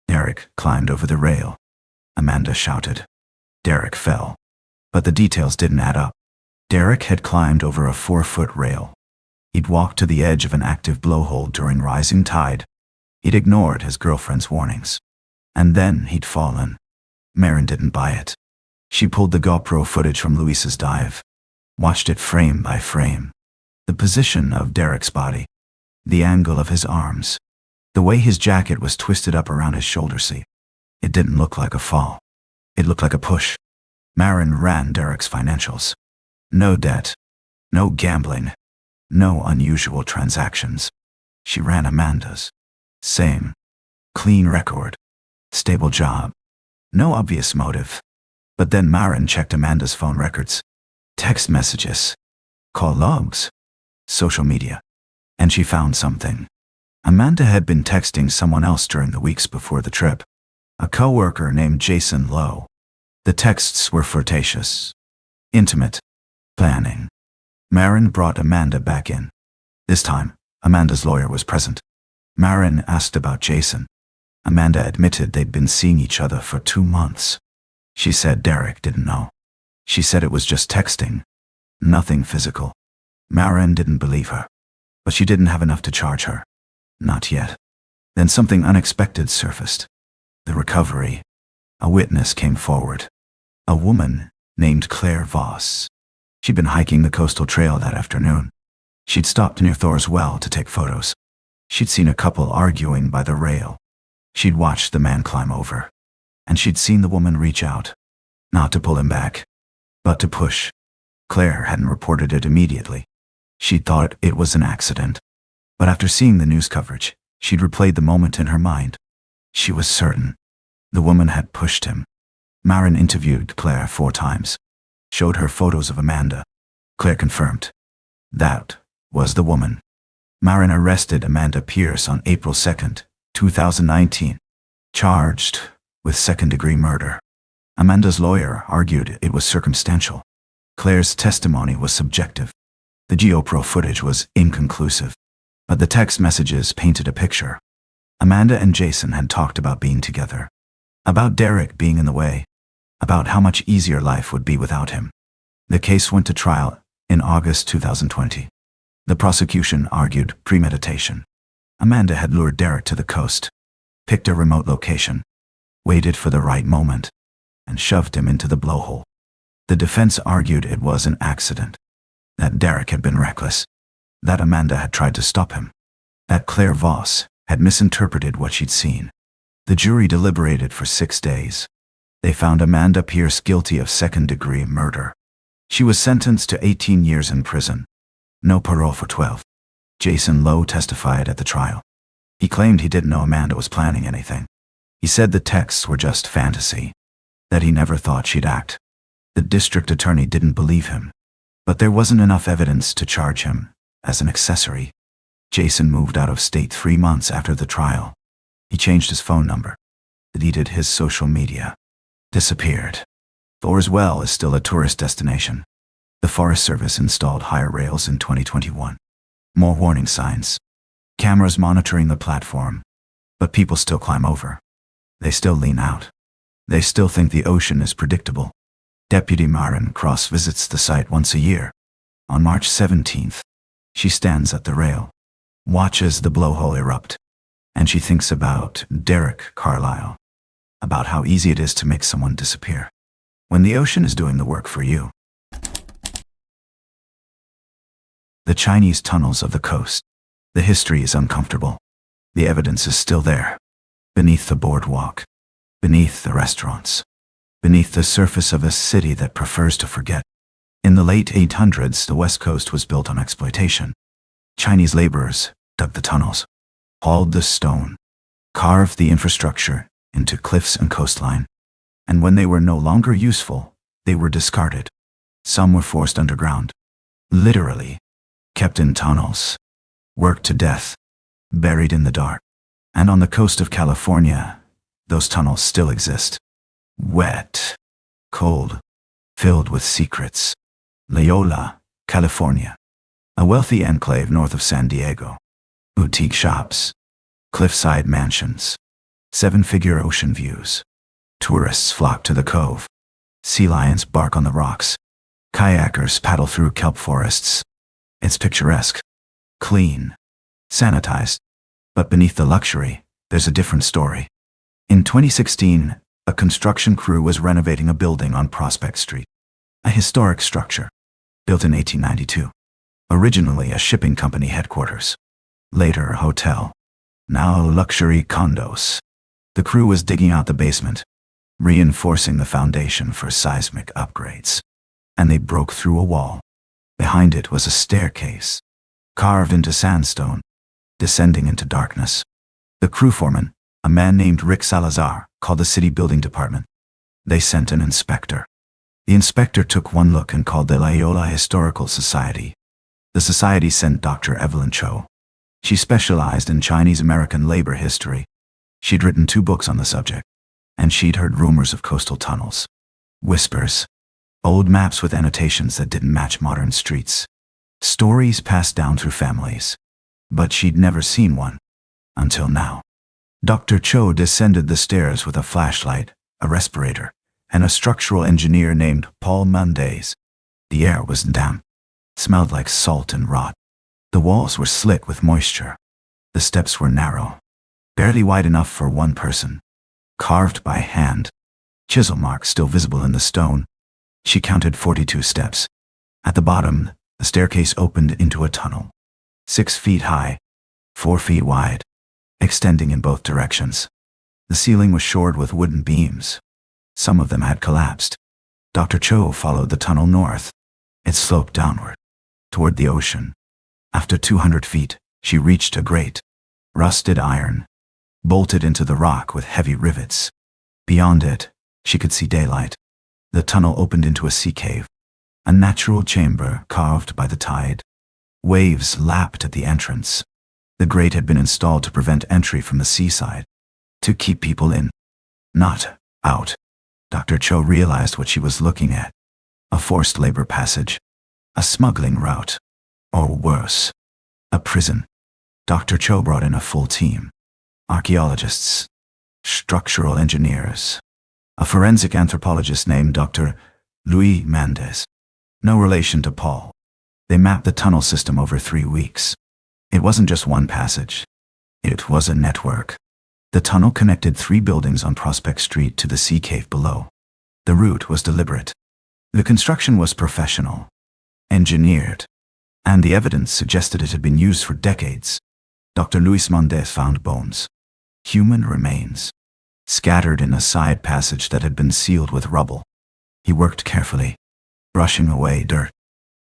Speaker 1: Derek climbed over the rail. Amanda shouted. Derek fell. But the details didn't add up. Derek had climbed over a 4-foot rail. He'd walked to the edge of an active blowhole during rising tide. He'd ignored his girlfriend's warnings. And then he'd fallen. Marin didn't buy it. She pulled the GoPro footage from Luis's dive. Watched it frame by frame. The position of Derek's body. The angle of his arms. The way his jacket was twisted up around his shoulder seat. It didn't look like a fall. It looked like a push. Marin ran Derek's financials. No debt. No gambling. No unusual transactions. She ran Amanda's. Same. Clean record. Stable job. No obvious motive. But then Marin checked Amanda's phone records. Text messages. Call logs. Social media. And she found something. Amanda had been texting someone else during the weeks before the trip. A co-worker named Jason Lowe. The texts were flirtatious. Intimate. Planning. Marin brought Amanda back in. This time, Amanda's lawyer was present. Marin asked about Jason. Amanda admitted they'd been seeing each other for 2 months. She said Derek didn't know. She said it was just texting. Nothing physical. Marin didn't believe her. But she didn't have enough to charge her. Not yet. Then something unexpected surfaced. The recovery. A witness came forward. A woman named Claire Voss. She'd been hiking the coastal trail that afternoon. She'd stopped near Thor's well to take photos. She'd seen a couple arguing by the rail. She'd watched the man climb over. And she'd seen the woman reach out. Not to pull him back, but to push. Claire hadn't reported it immediately. She'd thought it was an accident. But after seeing the news coverage, she'd replayed the moment in her mind. She was certain. The woman had pushed him. Marin interviewed Claire 4 times. Showed her photos of Amanda. Claire confirmed. That was the woman. Marin arrested Amanda Pierce on April 2nd, 2019. Charged with second-degree murder. Amanda's lawyer argued it was circumstantial. Claire's testimony was subjective. The GoPro footage was inconclusive. But the text messages painted a picture. Amanda and Jason had talked about being together. About Derek being in the way. About how much easier life would be without him. The case went to trial in August 2020. The prosecution argued premeditation. Amanda had lured Derek to the coast, picked a remote location, waited for the right moment, and shoved him into the blowhole. The defense argued it was an accident. That Derek had been reckless. That Amanda had tried to stop him. That Claire Voss had misinterpreted what she'd seen. The jury deliberated for 6 days. They found Amanda Pierce guilty of second-degree murder. She was sentenced to 18 years in prison. No parole for 12. Jason Lowe testified at the trial. He claimed he didn't know Amanda was planning anything. He said the texts were just fantasy. That he never thought she'd act. The district attorney didn't believe him. But there wasn't enough evidence to charge him as an accessory. Jason moved out of state 3 months after the trial. He changed his phone number. Deleted his social media. Disappeared. Thor's Well is still a tourist destination. The Forest Service installed higher rails in 2021. More warning signs. Cameras monitoring the platform. But people still climb over. They still lean out. They still think the ocean is predictable. Deputy Marin Cross visits the site once a year. On March 17th, she stands at the rail, watches the blowhole erupt, and she thinks about Derek Carlisle. About how easy it is to make someone disappear when the ocean is doing the work for you. The Chinese tunnels of the coast. The history is uncomfortable. The evidence is still there. Beneath the boardwalk. Beneath the restaurants. Beneath the surface of a city that prefers to forget. In the late 800s, the West Coast was built on exploitation. Chinese laborers dug the tunnels, hauled the stone, carved the infrastructure into cliffs and coastline. And when they were no longer useful, they were discarded. Some were forced underground, literally, kept in tunnels, worked to death, buried in the dark. And on the coast of California, those tunnels still exist. Wet, cold, filled with secrets. Loyola, California, a wealthy enclave north of San Diego. Boutique shops, cliffside mansions, seven-figure ocean views. Tourists flock to the cove. Sea lions bark on the rocks. Kayakers paddle through kelp forests. It's picturesque, clean, sanitized. But beneath the luxury, there's a different story. In 2016, a construction crew was renovating a building on Prospect Street, a historic structure, built in 1892. Originally a shipping company headquarters, later a hotel, now luxury condos. The crew was digging out the basement, reinforcing the foundation for seismic upgrades. And they broke through a wall. Behind it was a staircase, carved into sandstone, descending into darkness. The crew foreman, a man named Rick Salazar, called the city building department. They sent an inspector. The inspector took one look and called the Loyola Historical Society. The society sent Dr. Evelyn Cho. She specialized in Chinese-American labor history. She'd written 2 books on the subject, and she'd heard rumors of coastal tunnels. Whispers. Old maps with annotations that didn't match modern streets. Stories passed down through families. But she'd never seen one. Until now. Dr. Cho descended the stairs with a flashlight, a respirator, and a structural engineer named Paul Mendez. The air was damp. Smelled like salt and rot. The walls were slick with moisture. The steps were narrow, barely wide enough for one person. Carved by hand. Chisel marks still visible in the stone. She counted 42 steps. At the bottom, the staircase opened into a tunnel. 6 feet high, 4 feet wide, extending in both directions. The ceiling was shored with wooden beams. Some of them had collapsed. Dr. Cho followed the tunnel north. It sloped downward, toward the ocean. After 200 feet, she reached a grate. Rusted iron, bolted into the rock with heavy rivets. Beyond it, she could see daylight. The tunnel opened into a sea cave, a natural chamber carved by the tide. Waves lapped at the entrance. The grate had been installed to prevent entry from the seaside, to keep people in, not out. Dr. Cho realized what she was looking at. A forced labor passage, a smuggling route, or worse, a prison. Dr. Cho brought in a full team. Archaeologists, structural engineers, a forensic anthropologist named Dr. Luis Mendez. No relation to Paul. They mapped the tunnel system over 3 weeks. It wasn't just one passage. It was a network. The tunnel connected 3 buildings on Prospect Street to the sea cave below. The route was deliberate. The construction was professional, engineered, and the evidence suggested it had been used for decades. Dr. Luis Mendez found bones, human remains, scattered in a side passage that had been sealed with rubble. He worked carefully, brushing away dirt,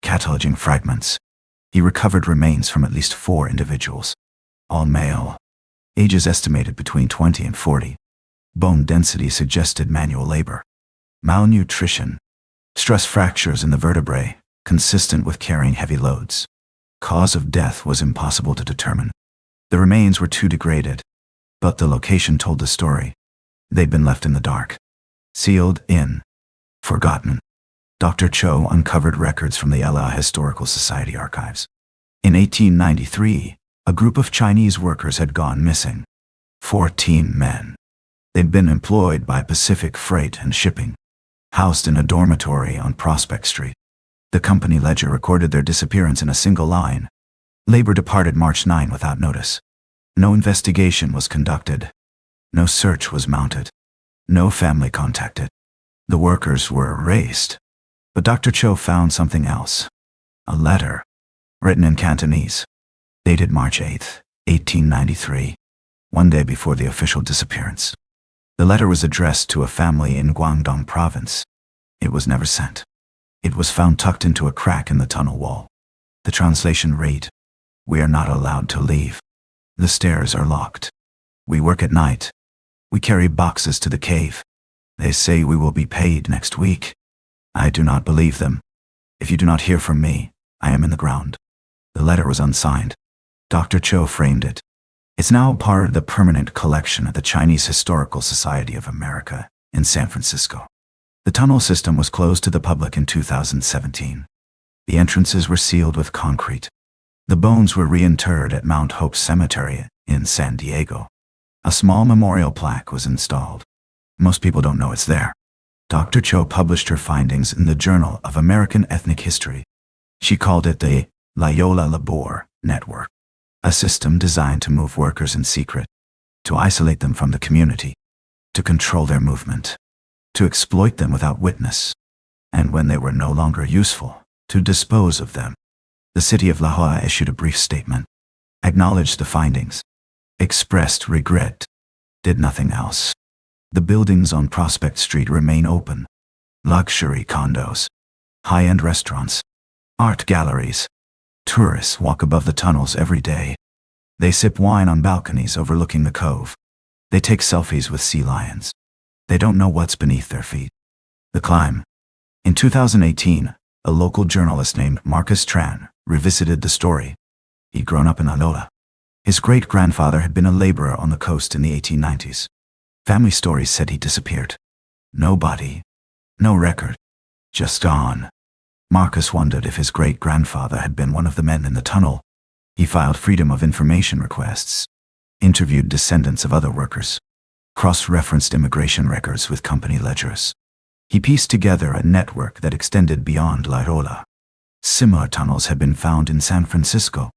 Speaker 1: cataloging fragments. He recovered remains from at least 4 individuals, all male, ages estimated between 20 and 40. Bone density suggested manual labor. Malnutrition, stress fractures in the vertebrae, consistent with carrying heavy loads. Cause of death was impossible to determine. The remains were too degraded, but the location told the story. They'd been left in the dark, sealed in, forgotten. Dr. Cho uncovered records from the Loyola Historical Society archives. In 1893, a group of Chinese workers had gone missing. 14 men. They'd been employed by Pacific Freight and Shipping, housed in a dormitory on Prospect Street. The company ledger recorded their disappearance in a single line. Labor departed March 9 without notice. No investigation was conducted. No search was mounted. No family contacted. The workers were erased. But Dr. Cho found something else. A letter, written in Cantonese, dated March 8, 1893, one day before the official disappearance. The letter was addressed to a family in Guangdong province. It was never sent. It was found tucked into a crack in the tunnel wall. The translation read, We are not allowed to leave. The stairs are locked. We work at night. We carry boxes to the cave. They say we will be paid next week. I do not believe them. If you do not hear from me, I am in the ground. The letter was unsigned. Dr. Cho framed it. It's now part of the permanent collection at the Chinese Historical Society of America in San Francisco. The tunnel system was closed to the public in 2017. The entrances were sealed with concrete. The bones were reinterred at Mount Hope Cemetery in San Diego. A small memorial plaque was installed. Most people don't know it's there. Dr. Cho published her findings in the Journal of American Ethnic History. She called it the Loyola Labor Network, a system designed to move workers in secret, to isolate them from the community, to control their movement, to exploit them without witness, and when they were no longer useful, to dispose of them. The city of La Jolla issued a brief statement, acknowledged the findings, expressed regret, did nothing else. The buildings on Prospect Street remain open. Luxury condos, high-end restaurants, art galleries. Tourists walk above the tunnels every day. They sip wine on balconies overlooking the cove. They take selfies with sea lions. They don't know what's beneath their feet. The climb. In 2018, a local journalist named Marcus Tran revisited the story. He'd grown up in Loyola. His great-grandfather had been a laborer on the coast in the 1890s. Family stories said he disappeared. No body, no record, just gone. Marcus wondered if his great-grandfather had been one of the men in the tunnel. He filed Freedom of Information requests, interviewed descendants of other workers, cross-referenced immigration records with company ledgers. He pieced together a network that extended beyond Loyola. Similar tunnels had been found in San Francisco.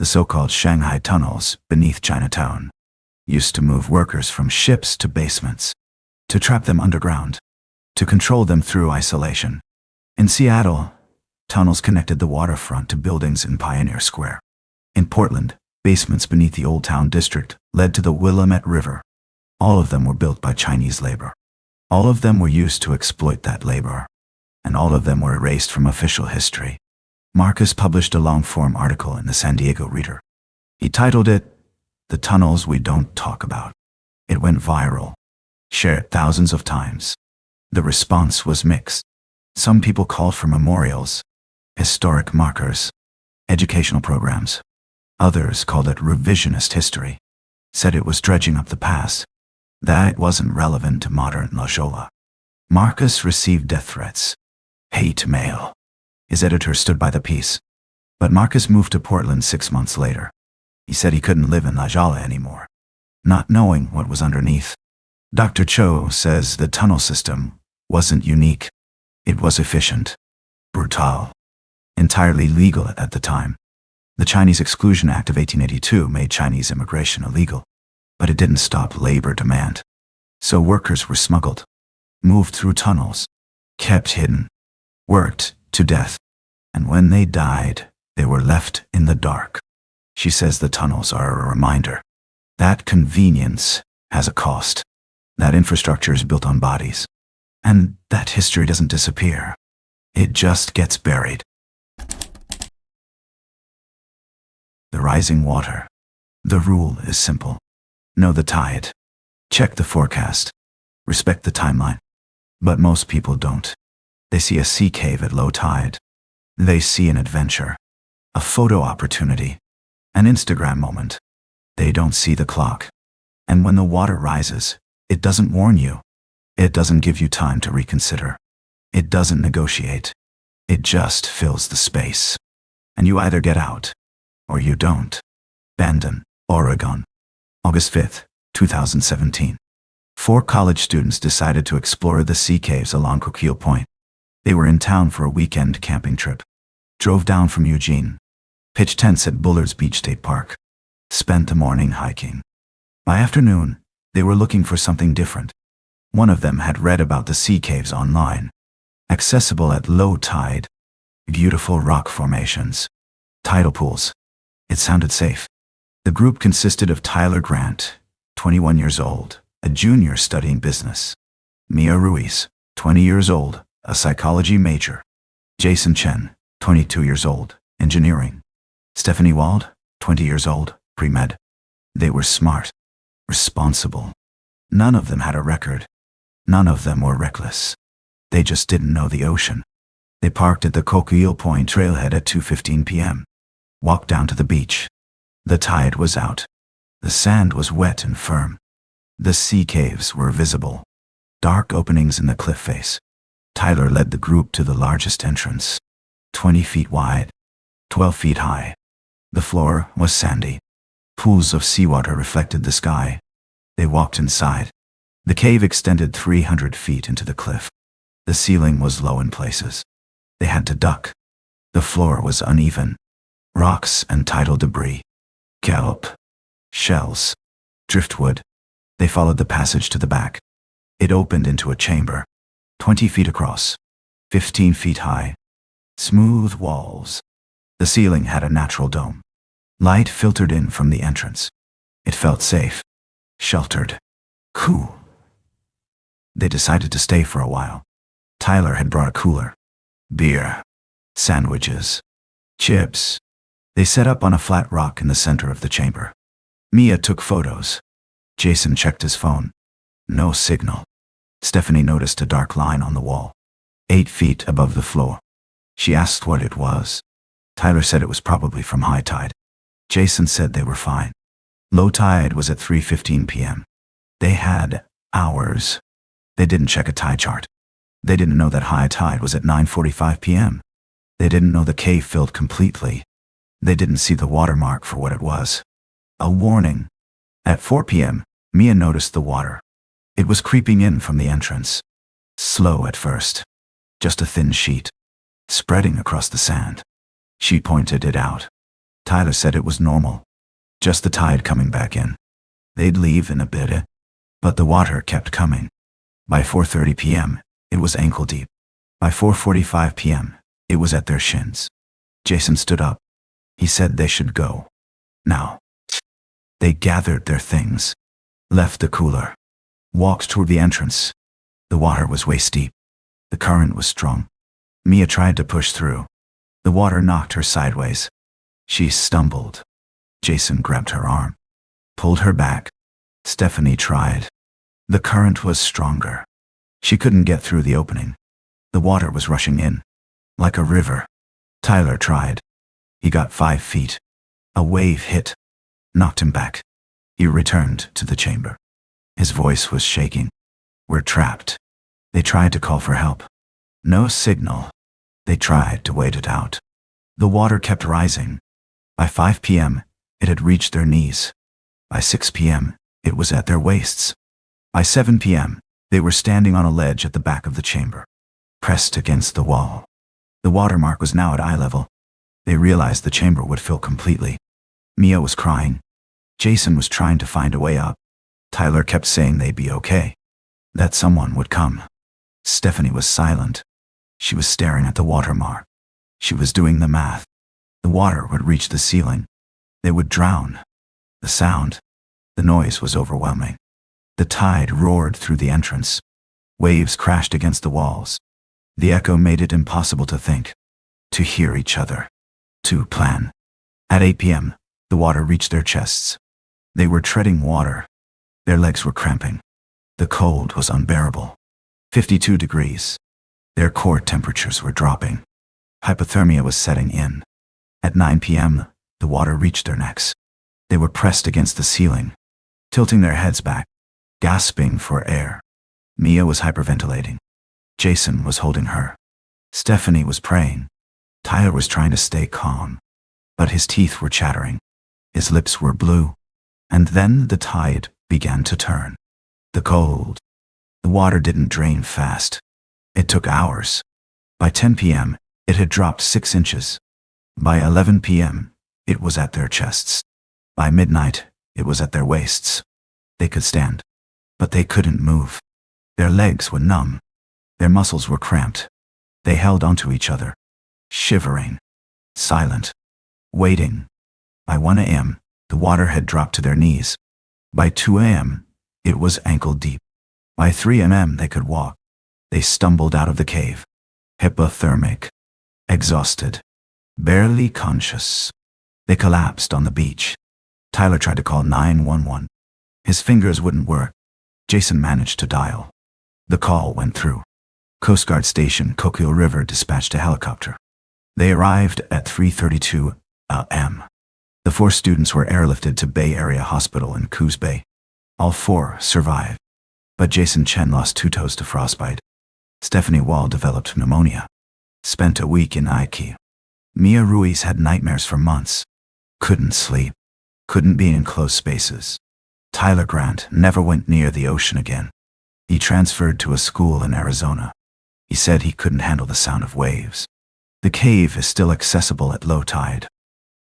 Speaker 1: The so-called Shanghai tunnels beneath Chinatown used to move workers from ships to basements, to trap them underground, to control them through isolation. In Seattle, tunnels connected the waterfront to buildings in Pioneer Square. In Portland, basements beneath the Old Town District led to the Willamette River. All of them were built by Chinese labor. All of them were used to exploit that labor. And all of them were erased from official history. Marcus published a long-form article in the San Diego Reader. He titled it, "The Tunnels We Don't Talk About." It went viral, shared thousands of times. The response was mixed. Some people called for memorials, historic markers, educational programs. Others called it revisionist history, said it was dredging up the past, that it wasn't relevant to modern Loyola. Marcus received death threats, hate mail. His editor stood by the piece. But Marcus moved to Portland 6 months later. He said he couldn't live in Loyola anymore, not knowing what was underneath. Dr. Cho says the tunnel system wasn't unique. It was efficient, brutal, entirely legal at the time. The Chinese Exclusion Act of 1882 made Chinese immigration illegal, but it didn't stop labor demand. So workers were smuggled, moved through tunnels, kept hidden, worked to death. And when they died, they were left in the dark. She says the tunnels are a reminder. That convenience has a cost. That infrastructure is built on bodies. And that history doesn't disappear. It just gets buried. The rising water. The rule is simple. Know the tide. Check the forecast. Respect the timeline. But most people don't. They see a sea cave at low tide. They see an adventure, a photo opportunity, an Instagram moment. They don't see the clock. And when the water rises, it doesn't warn you. It doesn't give you time to reconsider. It doesn't negotiate. It just fills the space. And you either get out, or you don't. Bandon, Oregon. August 5th, 2017. 4 college students decided to explore the sea caves along Coquille Point. They were in town for a weekend camping trip. Drove down from Eugene. Pitched tents at Bullard's Beach State Park. Spent the morning hiking. By afternoon, they were looking for something different. One of them had read about the sea caves online. Accessible at low tide. Beautiful rock formations. Tidal pools. It sounded safe. The group consisted of Tyler Grant, 21 years old, a junior studying business. Mia Ruiz, 20 years old, a psychology major. Jason Chen, 22 years old, engineering. Stephanie Wald, 20 years old, pre-med. They were smart, responsible. None of them had a record. None of them were reckless. They just didn't know the ocean. They parked at the Coquille Point trailhead at 2:15 p.m. Walked down to the beach. The tide was out. The sand was wet and firm. The sea caves were visible. Dark openings in the cliff face. Tyler led the group to the largest entrance. 20 feet wide, 12 feet high. The floor was sandy. Pools of seawater reflected the sky. They walked inside. The cave extended 300 feet into the cliff. The ceiling was low in places. They had to duck. The floor was uneven. Rocks and tidal debris. Kelp. Shells. Driftwood. They followed the passage to the back. It opened into a chamber. 20 feet across. 15 feet high. Smooth walls. The ceiling had a natural dome. Light filtered in from the entrance. It felt safe. Sheltered. Cool. They decided to stay for a while. Tyler had brought a cooler. Beer. Sandwiches. Chips. They set up on a flat rock in the center of the chamber. Mia took photos. Jason checked his phone. No signal. Stephanie noticed a dark line on the wall, 8 feet above the floor. She asked what it was. Tyler said it was probably from high tide. Jason said they were fine. Low tide was at 3:15 p.m. They had hours. They didn't check a tide chart. They didn't know that high tide was at 9:45 p.m. They didn't know the cave filled completely. They didn't see the watermark for what it was. A warning. At 4 p.m., Mia noticed the water. It was creeping in from the entrance. Slow at first. Just a thin sheet. Spreading across the sand. She pointed it out. Tyler said it was normal. Just the tide coming back in. They'd leave in a bit. But the water kept coming. By 4:30 p.m., it was ankle deep. By 4:45 p.m., it was at their shins. Jason stood up. He said they should go. Now. They gathered their things. Left the cooler. Walked toward the entrance. The water was waist deep. The current was strong. Mia tried to push through. The water knocked her sideways. She stumbled. Jason grabbed her arm. Pulled her back. Stephanie tried. The current was stronger. She couldn't get through the opening. The water was rushing in. Like a river. Tyler tried. He got 5 feet. A wave hit. Knocked him back. He returned to the chamber. His voice was shaking. We're trapped. They tried to call for help. No signal. They tried to wait it out. The water kept rising. By 5 p.m., it had reached their knees. By 6 p.m., it was at their waists. By 7 p.m., they were standing on a ledge at the back of the chamber, pressed against the wall. The watermark was now at eye level. They realized the chamber would fill completely. Mia was crying. Jason was trying to find a way up. Tyler kept saying they'd be okay. That someone would come. Stephanie was silent. She was staring at the watermark. She was doing the math. The water would reach the ceiling. They would drown. The sound, the noise was overwhelming. The tide roared through the entrance. Waves crashed against the walls. The echo made it impossible to think, to hear each other, to plan. At 8 p.m., the water reached their chests. They were treading water. Their legs were cramping. The cold was unbearable. 52 degrees. Their core temperatures were dropping. Hypothermia was setting in. At 9 p.m., the water reached their necks. They were pressed against the ceiling, tilting their heads back, gasping for air. Mia was hyperventilating. Jason was holding her. Stephanie was praying. Tyler was trying to stay calm, but his teeth were chattering. His lips were blue. And then the tide began to turn. The cold. The water didn't drain fast. It took hours. By 10 p.m., it had dropped 6 inches. By 11 p.m., it was at their chests. By midnight, it was at their waists. They could stand, but they couldn't move. Their legs were numb. Their muscles were cramped. They held onto each other, shivering, silent, waiting. By 1 a.m., the water had dropped to their knees. By 2 a.m., it was ankle deep. By 3 a.m., they could walk. They stumbled out of the cave, hypothermic, exhausted, barely conscious. They collapsed on the beach. Tyler tried to call 911. His fingers wouldn't work. Jason managed to dial. The call went through. Coast Guard Station, Coquille River dispatched a helicopter. They arrived at 3:32 a.m. The 4 students were airlifted to Bay Area Hospital in Coos Bay. All 4 survived. But Jason Chen lost 2 toes to frostbite. Stephanie Wall developed pneumonia. Spent a week in ICU. Mia Ruiz had nightmares for months. Couldn't sleep. Couldn't be in close spaces. Tyler Grant never went near the ocean again. He transferred to a school in Arizona. He said he couldn't handle the sound of waves. The cave is still accessible at low tide.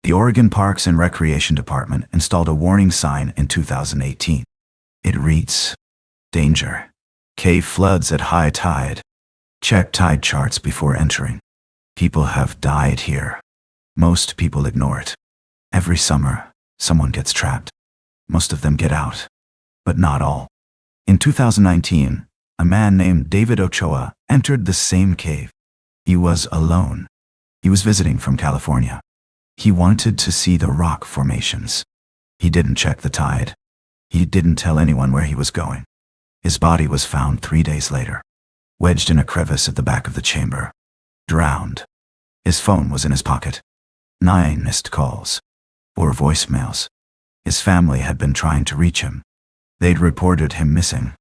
Speaker 1: The Oregon Parks and Recreation Department installed a warning sign in 2018. It reads, "Danger. Cave floods at high tide. Check tide charts before entering. People have died here. Most people ignore it. Every summer, someone gets trapped. Most of them get out. But not all." In 2019, a man named David Ochoa entered the same cave. He was alone. He was visiting from California. He wanted to see the rock formations. He didn't check the tide. He didn't tell anyone where he was going. His body was found 3 days later, wedged in a crevice at the back of the chamber, drowned. His phone was in his pocket. 9 missed calls, 4 voicemails. His family had been trying to reach him. They'd reported him missing.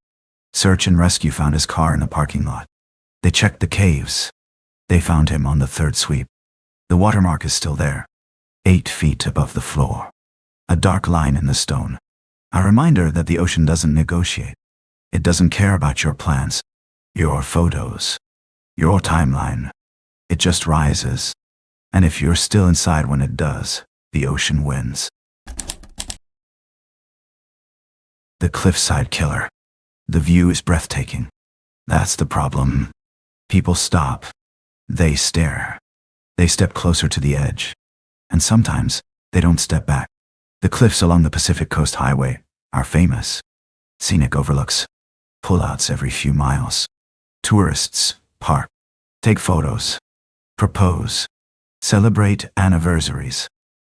Speaker 1: Search and rescue found his car in the parking lot. They checked the caves. They found him on the 3rd sweep. The watermark is still there, 8 feet above the floor. A dark line in the stone. A reminder that the ocean doesn't negotiate. It doesn't care about your plans, your photos, your timeline. It just rises. And if you're still inside when it does, the ocean wins. The cliffside killer. The view is breathtaking. That's the problem. People stop. They stare. They step closer to the edge. And sometimes, they don't step back. The cliffs along the Pacific Coast Highway are famous. Scenic overlooks. Pullouts every few miles. Tourists park. Take photos. Propose. Celebrate anniversaries.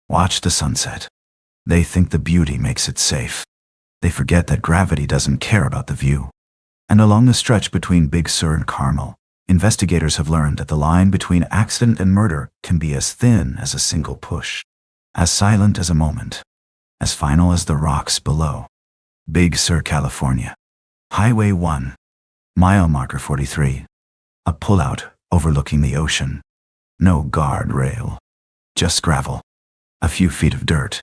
Speaker 1: Watch the sunset. They think the beauty makes it safe. They forget that gravity doesn't care about the view. And along the stretch between Big Sur and Carmel, investigators have learned that the line between accident and murder can be as thin as a single push, as silent as a moment, as final as the rocks below. Big Sur, California. Highway 1. Mile marker 43. A pullout overlooking the ocean. No guardrail. Just gravel. A few feet of dirt.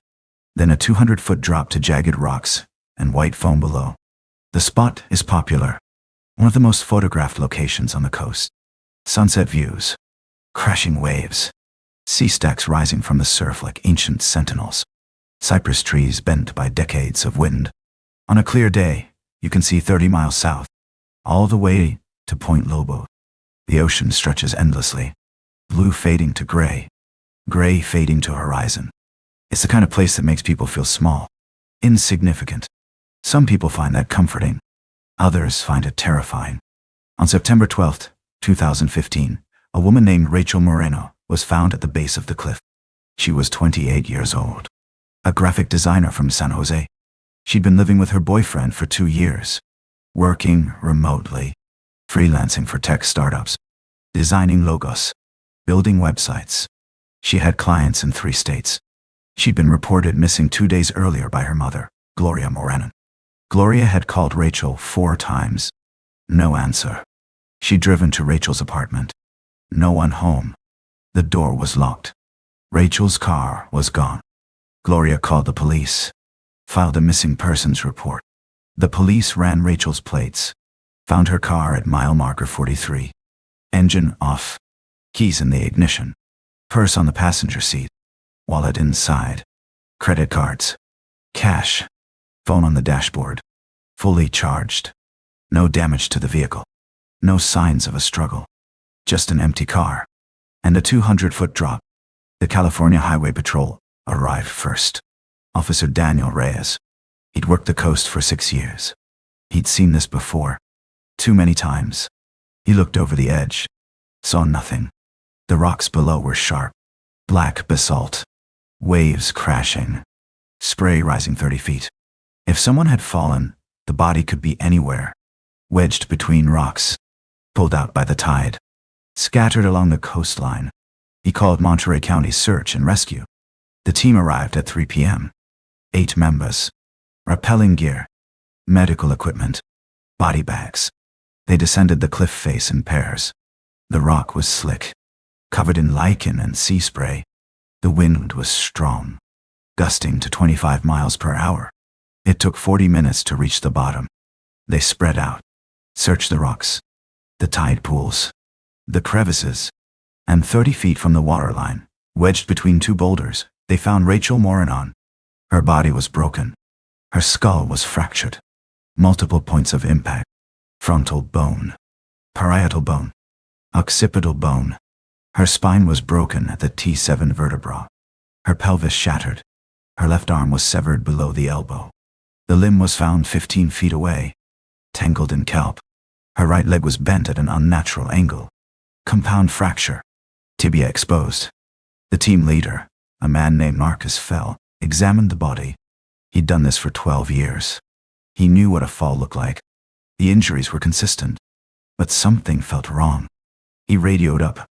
Speaker 1: Then a 200-foot drop to jagged rocks and white foam below. The spot is popular. One of the most photographed locations on the coast. Sunset views. Crashing waves. Sea stacks rising from the surf like ancient sentinels. Cypress trees bent by decades of wind. On a clear day, you can see 30 miles south, all the way to Point Lobo. The ocean stretches endlessly. Blue fading to gray. Gray fading to horizon. It's the kind of place that makes people feel small, insignificant. Some people find that comforting. Others find it terrifying. On September 12, 2015, a woman named Rachel Moreno was found at the base of the cliff. She was 28 years old. A graphic designer from San Jose. She'd been living with her boyfriend for 2 years. Working remotely. Freelancing for tech startups. Designing logos. Building websites. She had clients in 3 states. She'd been reported missing 2 days earlier by her mother, Gloria Moreno. Gloria had called Rachel 4 times. No answer. She'd driven to Rachel's apartment. No one home. The door was locked. Rachel's car was gone. Gloria called the police. Filed a missing persons report. The police ran Rachel's plates. Found her car at mile marker 43. Engine off. Keys in the ignition. Purse on the passenger seat. Wallet inside. Credit cards. Cash. Phone on the dashboard. Fully charged. No damage to the vehicle. No signs of a struggle. Just an empty car. And a 200-foot drop. The California Highway Patrol arrived first. Officer Daniel Reyes. He'd worked the coast for 6 years. He'd seen this before. Too many times. He looked over the edge. Saw nothing. The rocks below were sharp. Black basalt. Waves crashing. Spray rising 30 feet. If someone had fallen, the body could be anywhere. Wedged between rocks. Pulled out by the tide. Scattered along the coastline. He called Monterey County Search and Rescue. The team arrived at 3 p.m. 8 members. Rappelling gear. Medical equipment. Body bags. They descended the cliff face in pairs. The rock was slick, covered in lichen and sea spray. The wind was strong, gusting to 25 miles per hour. It took 40 minutes to reach the bottom. They spread out, searched the rocks, the tide pools, the crevices, and 30 feet from the waterline, wedged between two boulders, they found Rachel Morenon. Her body was broken. Her skull was fractured. Multiple points of impact. Frontal bone, parietal bone, occipital bone. Her spine was broken at the T7 vertebra. Her pelvis shattered. Her left arm was severed below the elbow. The limb was found 15 feet away, tangled in kelp. Her right leg was bent at an unnatural angle. Compound fracture. Tibia exposed. The team leader, a man named Marcus Fell, examined the body. He'd done this for 12 years. He knew what a fall looked like. The injuries were consistent, but something felt wrong. He radioed up,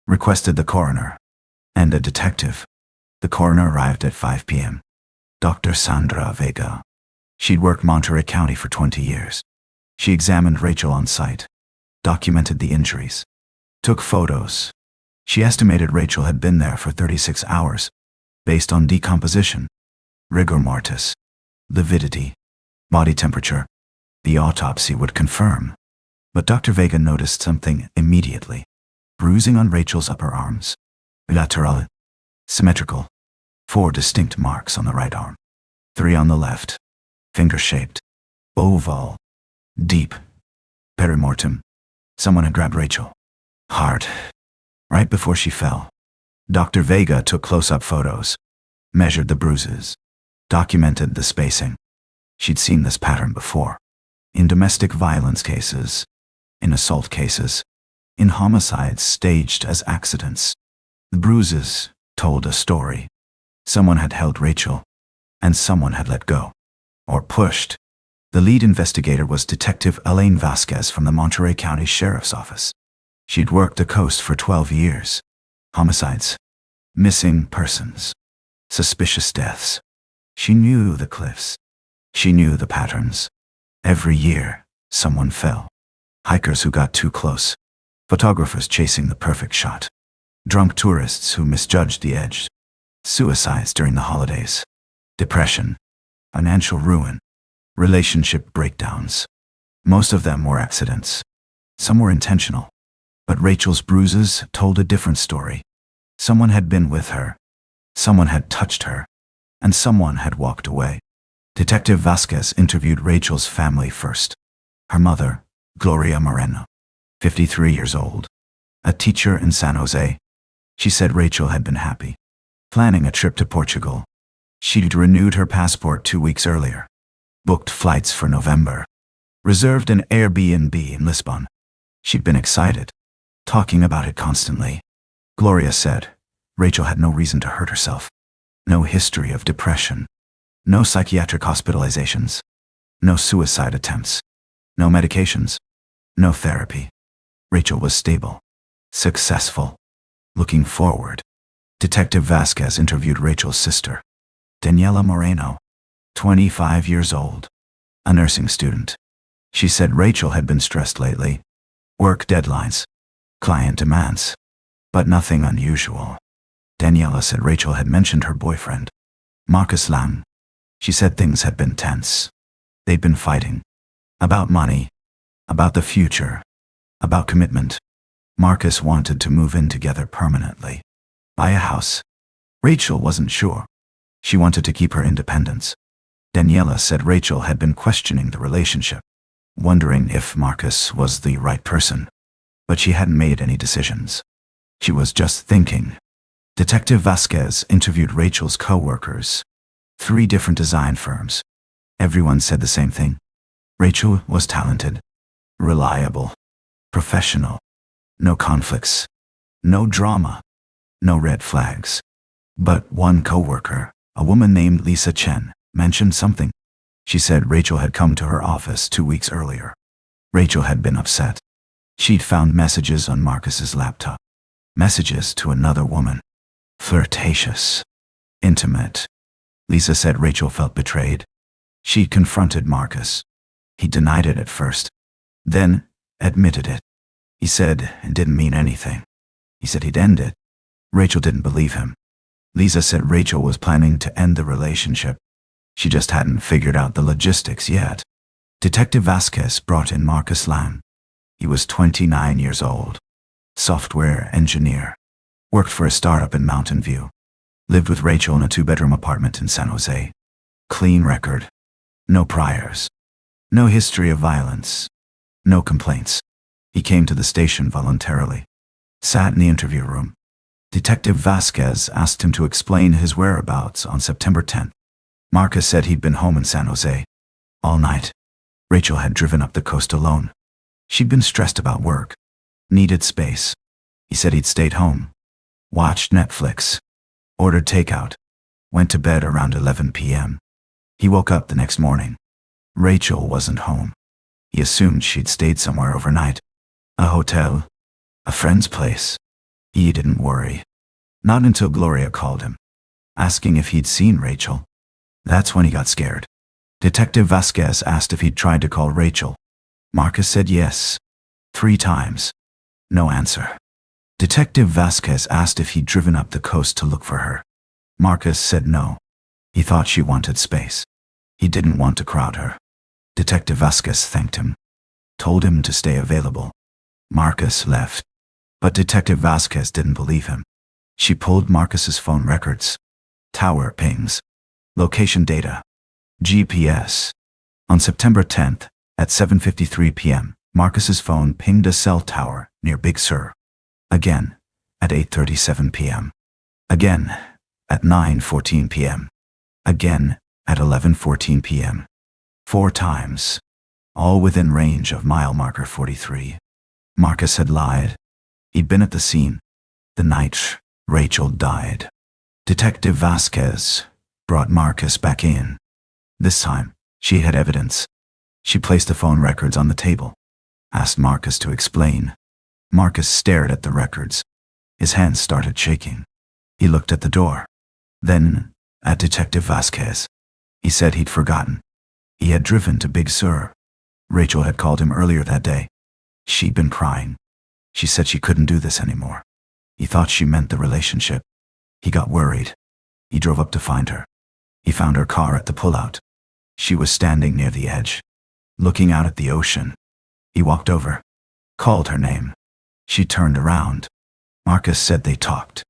Speaker 1: requested the coroner, and a detective. The coroner arrived at 5 p.m. Dr. Sandra Vega. She'd worked Monterey County for 20 years. She examined Rachel on site, documented the injuries, took photos. She estimated Rachel had been there for 36 hours, based on decomposition, rigor mortis, lividity, body temperature. The autopsy would confirm. But Dr. Vega noticed something immediately. Bruising on Rachel's upper arms. Bilateral. Symmetrical. 4 distinct marks on the right arm. 3 on the left. Finger-shaped. Oval. Deep. Perimortem. Someone had grabbed Rachel. Hard. Right before she fell. Dr. Vega took close-up photos. Measured the bruises. Documented the spacing. She'd seen this pattern before. In domestic violence cases, in assault cases, in homicides staged as accidents. The bruises told a story. Someone had held Rachel, and someone had let go, or pushed. The lead investigator was Detective Elaine Vasquez from the Monterey County Sheriff's Office. She'd worked the coast for 12 years. Homicides, missing persons, suspicious deaths. She knew the cliffs. She knew the patterns. Every year, someone fell. Hikers who got too close. Photographers chasing the perfect shot. Drunk tourists who misjudged the edge. Suicides during the holidays. Depression. Financial ruin. Relationship breakdowns. Most of them were accidents. Some were intentional. But Rachel's bruises told a different story. Someone had been with her. Someone had touched her. And someone had walked away. Detective Vasquez interviewed Rachel's family first. Her mother, Gloria Moreno, 53 years old, a teacher in San Jose. She said Rachel had been happy, planning a trip to Portugal. She'd renewed her passport 2 weeks earlier, booked flights for November, reserved an Airbnb in Lisbon. She'd been excited, talking about it constantly. Gloria said Rachel had no reason to hurt herself, no history of depression. No psychiatric hospitalizations. No suicide attempts. No medications. No therapy. Rachel was stable. Successful. Looking forward. Detective Vasquez interviewed Rachel's sister, Daniela Moreno, 25 years old, a nursing student. She said Rachel had been stressed lately. Work deadlines. Client demands. But nothing unusual. Daniela said Rachel had mentioned her boyfriend, Marcus Lang. She said things had been tense. They'd been fighting. About money. About the future. About commitment. Marcus wanted to move in together permanently. Buy a house. Rachel wasn't sure. She wanted to keep her independence. Daniela said Rachel had been questioning the relationship, wondering if Marcus was the right person. But she hadn't made any decisions. She was just thinking. Detective Vasquez interviewed Rachel's co-workers. 3 different design firms. Everyone said the same thing. Rachel was talented, reliable, professional. No conflicts. No drama. No red flags. But one coworker, a woman named Lisa Chen, mentioned something. She said Rachel had come to her office 2 weeks earlier. Rachel had been upset. She'd found messages on Marcus's laptop. Messages to another woman. Flirtatious. Intimate. Lisa said Rachel felt betrayed. She confronted Marcus. He denied it at first. Then, admitted it. He said it didn't mean anything. He said he'd end it. Rachel didn't believe him. Lisa said Rachel was planning to end the relationship. She just hadn't figured out the logistics yet. Detective Vasquez brought in Marcus Lang. He was 29 years old. Software engineer. Worked for a startup in Mountain View. Lived with Rachel in a 2-bedroom apartment in San Jose. Clean record. No priors. No history of violence. No complaints. He came to the station voluntarily. Sat in the interview room. Detective Vasquez asked him to explain his whereabouts on September 10th. Marcus said he'd been home in San Jose. All night. Rachel had driven up the coast alone. She'd been stressed about work. Needed space. He said he'd stayed home. Watched Netflix. Ordered takeout. Went to bed around 11 p.m. He woke up the next morning. Rachel wasn't home. He assumed she'd stayed somewhere overnight. A hotel. A friend's place. He didn't worry. Not until Gloria called him, asking if he'd seen Rachel. That's when he got scared. Detective Vasquez asked if he'd tried to call Rachel. Marcus said yes. 3 times. No answer. Detective Vasquez asked if he'd driven up the coast to look for her. Marcus said no. He thought she wanted space. He didn't want to crowd her. Detective Vasquez thanked him. Told him to stay available. Marcus left. But Detective Vasquez didn't believe him. She pulled Marcus's phone records. Tower pings. Location data. GPS. On September 10th, at 7:53 p.m., Marcus's phone pinged a cell tower near Big Sur. Again, at 8:37 p.m. Again, at 9:14 p.m. Again, at 11:14 p.m. 4 times. All within range of mile marker 43. Marcus had lied. He'd been at the scene. The night Rachel died. Detective Vasquez brought Marcus back in. This time, she had evidence. She placed the phone records on the table. Asked Marcus to explain. Marcus stared at the records. His hands started shaking. He looked at the door. Then, at Detective Vasquez. He said he'd forgotten. He had driven to Big Sur. Rachel had called him earlier that day. She'd been crying. She said she couldn't do this anymore. He thought she meant the relationship. He got worried. He drove up to find her. He found her car at the pullout. She was standing near the edge, looking out at the ocean. He walked over, called her name. She turned around. Marcus said they talked.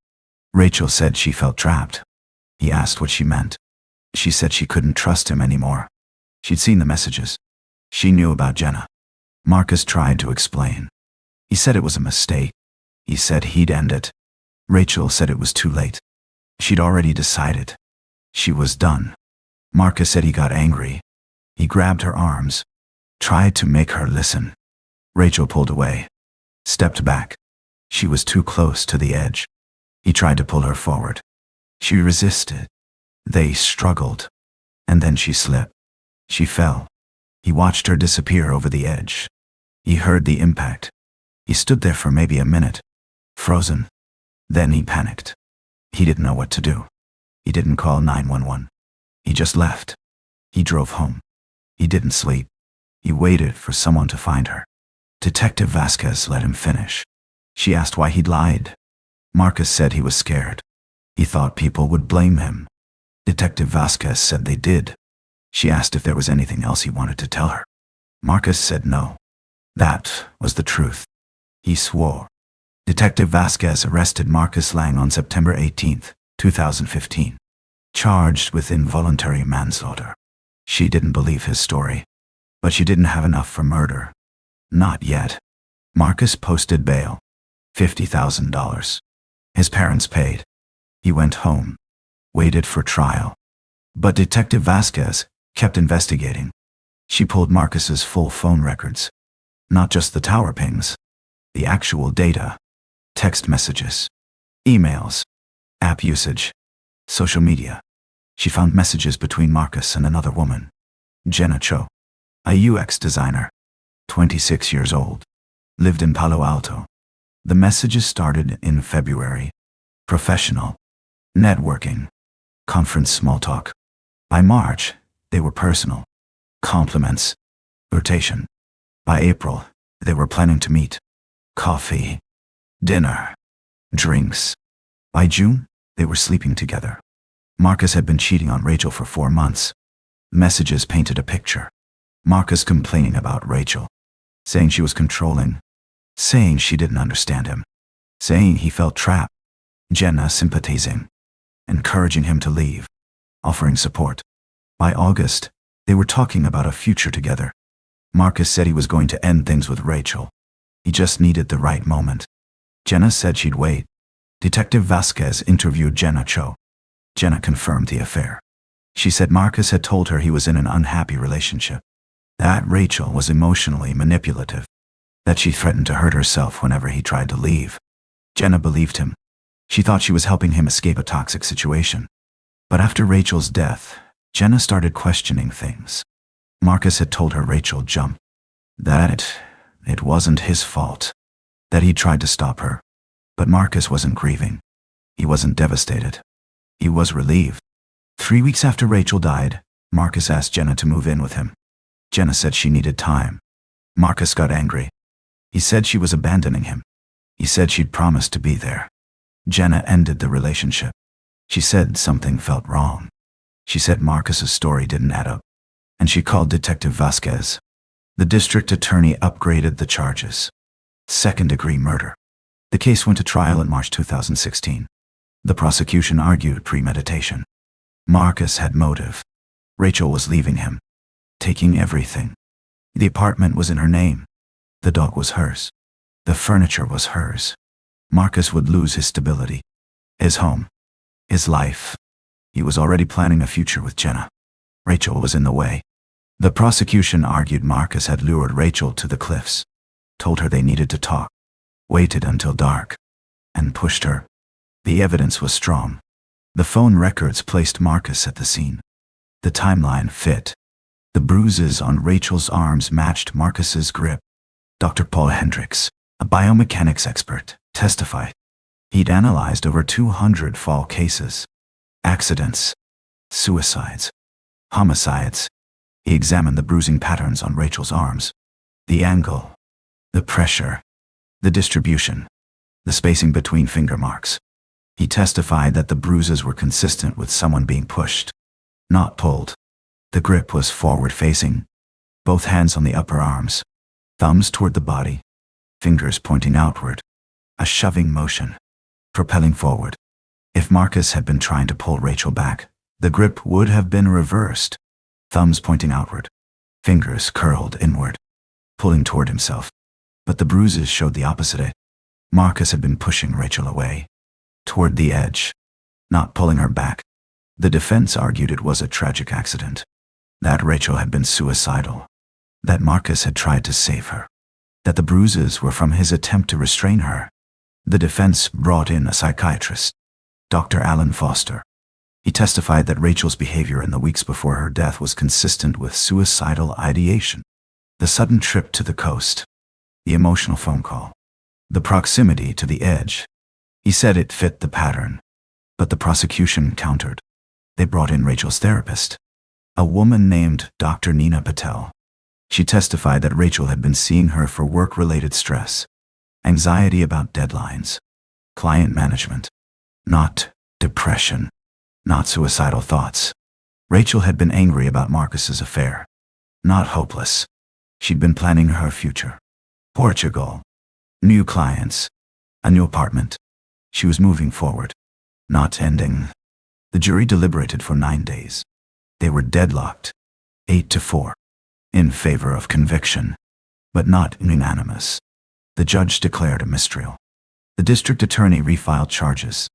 Speaker 1: Rachel said she felt trapped. He asked what she meant. She said she couldn't trust him anymore. She'd seen the messages. She knew about Jenna. Marcus tried to explain. He said it was a mistake. He said he'd end it. Rachel said it was too late. She'd already decided. She was done. Marcus said he got angry. He grabbed her arms, tried to make her listen. Rachel pulled away, stepped back. She was too close to the edge. He tried to pull her forward. She resisted. They struggled. And then she slipped. She fell. He watched her disappear over the edge. He heard the impact. He stood there for maybe a minute, frozen. Then he panicked. He didn't know what to do. He didn't call 911. He just left. He drove home. He didn't sleep. He waited for someone to find her. Detective Vasquez let him finish. She asked why he'd lied. Marcus said he was scared. He thought people would blame him. Detective Vasquez said they did. She asked if there was anything else he wanted to tell her. Marcus said no. That was the truth. He swore. Detective Vasquez arrested Marcus Lang on September 18, 2015. Charged with involuntary manslaughter. She didn't believe his story. But she didn't have enough for murder. Not yet. Marcus posted bail. $50,000. His parents paid. He went home. Waited for trial. But Detective Vasquez kept investigating. She pulled Marcus's full phone records. Not just the tower pings. The actual data. Text messages. Emails. App usage. Social media. She found messages between Marcus and another woman, Jenna Cho, a UX designer, 26 years old, lived in Palo Alto. The messages started in February. Professional, networking, conference small talk. By March, they were personal, compliments, flirtation. By April, they were planning to meet, coffee, dinner, drinks. By June, they were sleeping together. Marcus had been cheating on Rachel for 4 months. Messages painted a picture. Marcus complaining about Rachel, saying she was controlling, saying she didn't understand him, saying he felt trapped. Jenna sympathizing, encouraging him to leave, offering support. By August, they were talking about a future together. Marcus said he was going to end things with Rachel. He just needed the right moment. Jenna said she'd wait. Detective Vasquez interviewed Jenna Cho. Jenna confirmed the affair. She said Marcus had told her he was in an unhappy relationship, that Rachel was emotionally manipulative, that she threatened to hurt herself whenever he tried to leave. Jenna believed him. She thought she was helping him escape a toxic situation. But after Rachel's death, Jenna started questioning things. Marcus had told her Rachel jumped, that it wasn't his fault, that he tried to stop her. But Marcus wasn't grieving. He wasn't devastated. He was relieved. 3 weeks after Rachel died, Marcus asked Jenna to move in with him. Jenna said she needed time. Marcus got angry. He said she was abandoning him. He said she'd promised to be there. Jenna ended the relationship. She said something felt wrong. She said Marcus's story didn't add up. And she called Detective Vasquez. The district attorney upgraded the charges. Second-degree murder. The case went to trial in March 2016. The prosecution argued premeditation. Marcus had motive. Rachel was leaving him, taking everything. The apartment was in her name. The dog was hers. The furniture was hers. Marcus would lose his stability, his home, his life. He was already planning a future with Jenna. Rachel was in the way. The prosecution argued Marcus had lured Rachel to the cliffs, told her they needed to talk, waited until dark, and pushed her. The evidence was strong. The phone records placed Marcus at the scene. The timeline fit. The bruises on Rachel's arms matched Marcus's grip. Dr. Paul Hendricks, a biomechanics expert, testified. He'd analyzed over 200 fall cases, accidents, suicides, homicides. He examined the bruising patterns on Rachel's arms, the angle, the pressure, the distribution, the spacing between finger marks. He testified that the bruises were consistent with someone being pushed, not pulled. The grip was forward-facing, both hands on the upper arms, thumbs toward the body, fingers pointing outward, a shoving motion, propelling forward. If Marcus had been trying to pull Rachel back, the grip would have been reversed, thumbs pointing outward, fingers curled inward, pulling toward himself. But the bruises showed the opposite. Marcus had been pushing Rachel away, toward the edge, not pulling her back. The defense argued it was a tragic accident, that Rachel had been suicidal, that Marcus had tried to save her, that the bruises were from his attempt to restrain her. The defense brought in a psychiatrist, Dr. Alan Foster. He testified that Rachel's behavior in the weeks before her death was consistent with suicidal ideation. The sudden trip to the coast, the emotional phone call, the proximity to the edge. He said it fit the pattern, but the prosecution countered. They brought in Rachel's therapist, a woman named Dr. Nina Patel. She testified that Rachel had been seeing her for work-related stress, anxiety about deadlines, client management, not depression, not suicidal thoughts. Rachel had been angry about Marcus's affair, not hopeless. She'd been planning her future. Portugal, new clients, a new apartment. She was moving forward, not ending. The jury deliberated for 9 days. They were deadlocked, 8-4, in favor of conviction, but not unanimous. The judge declared a mistrial. The district attorney refiled charges.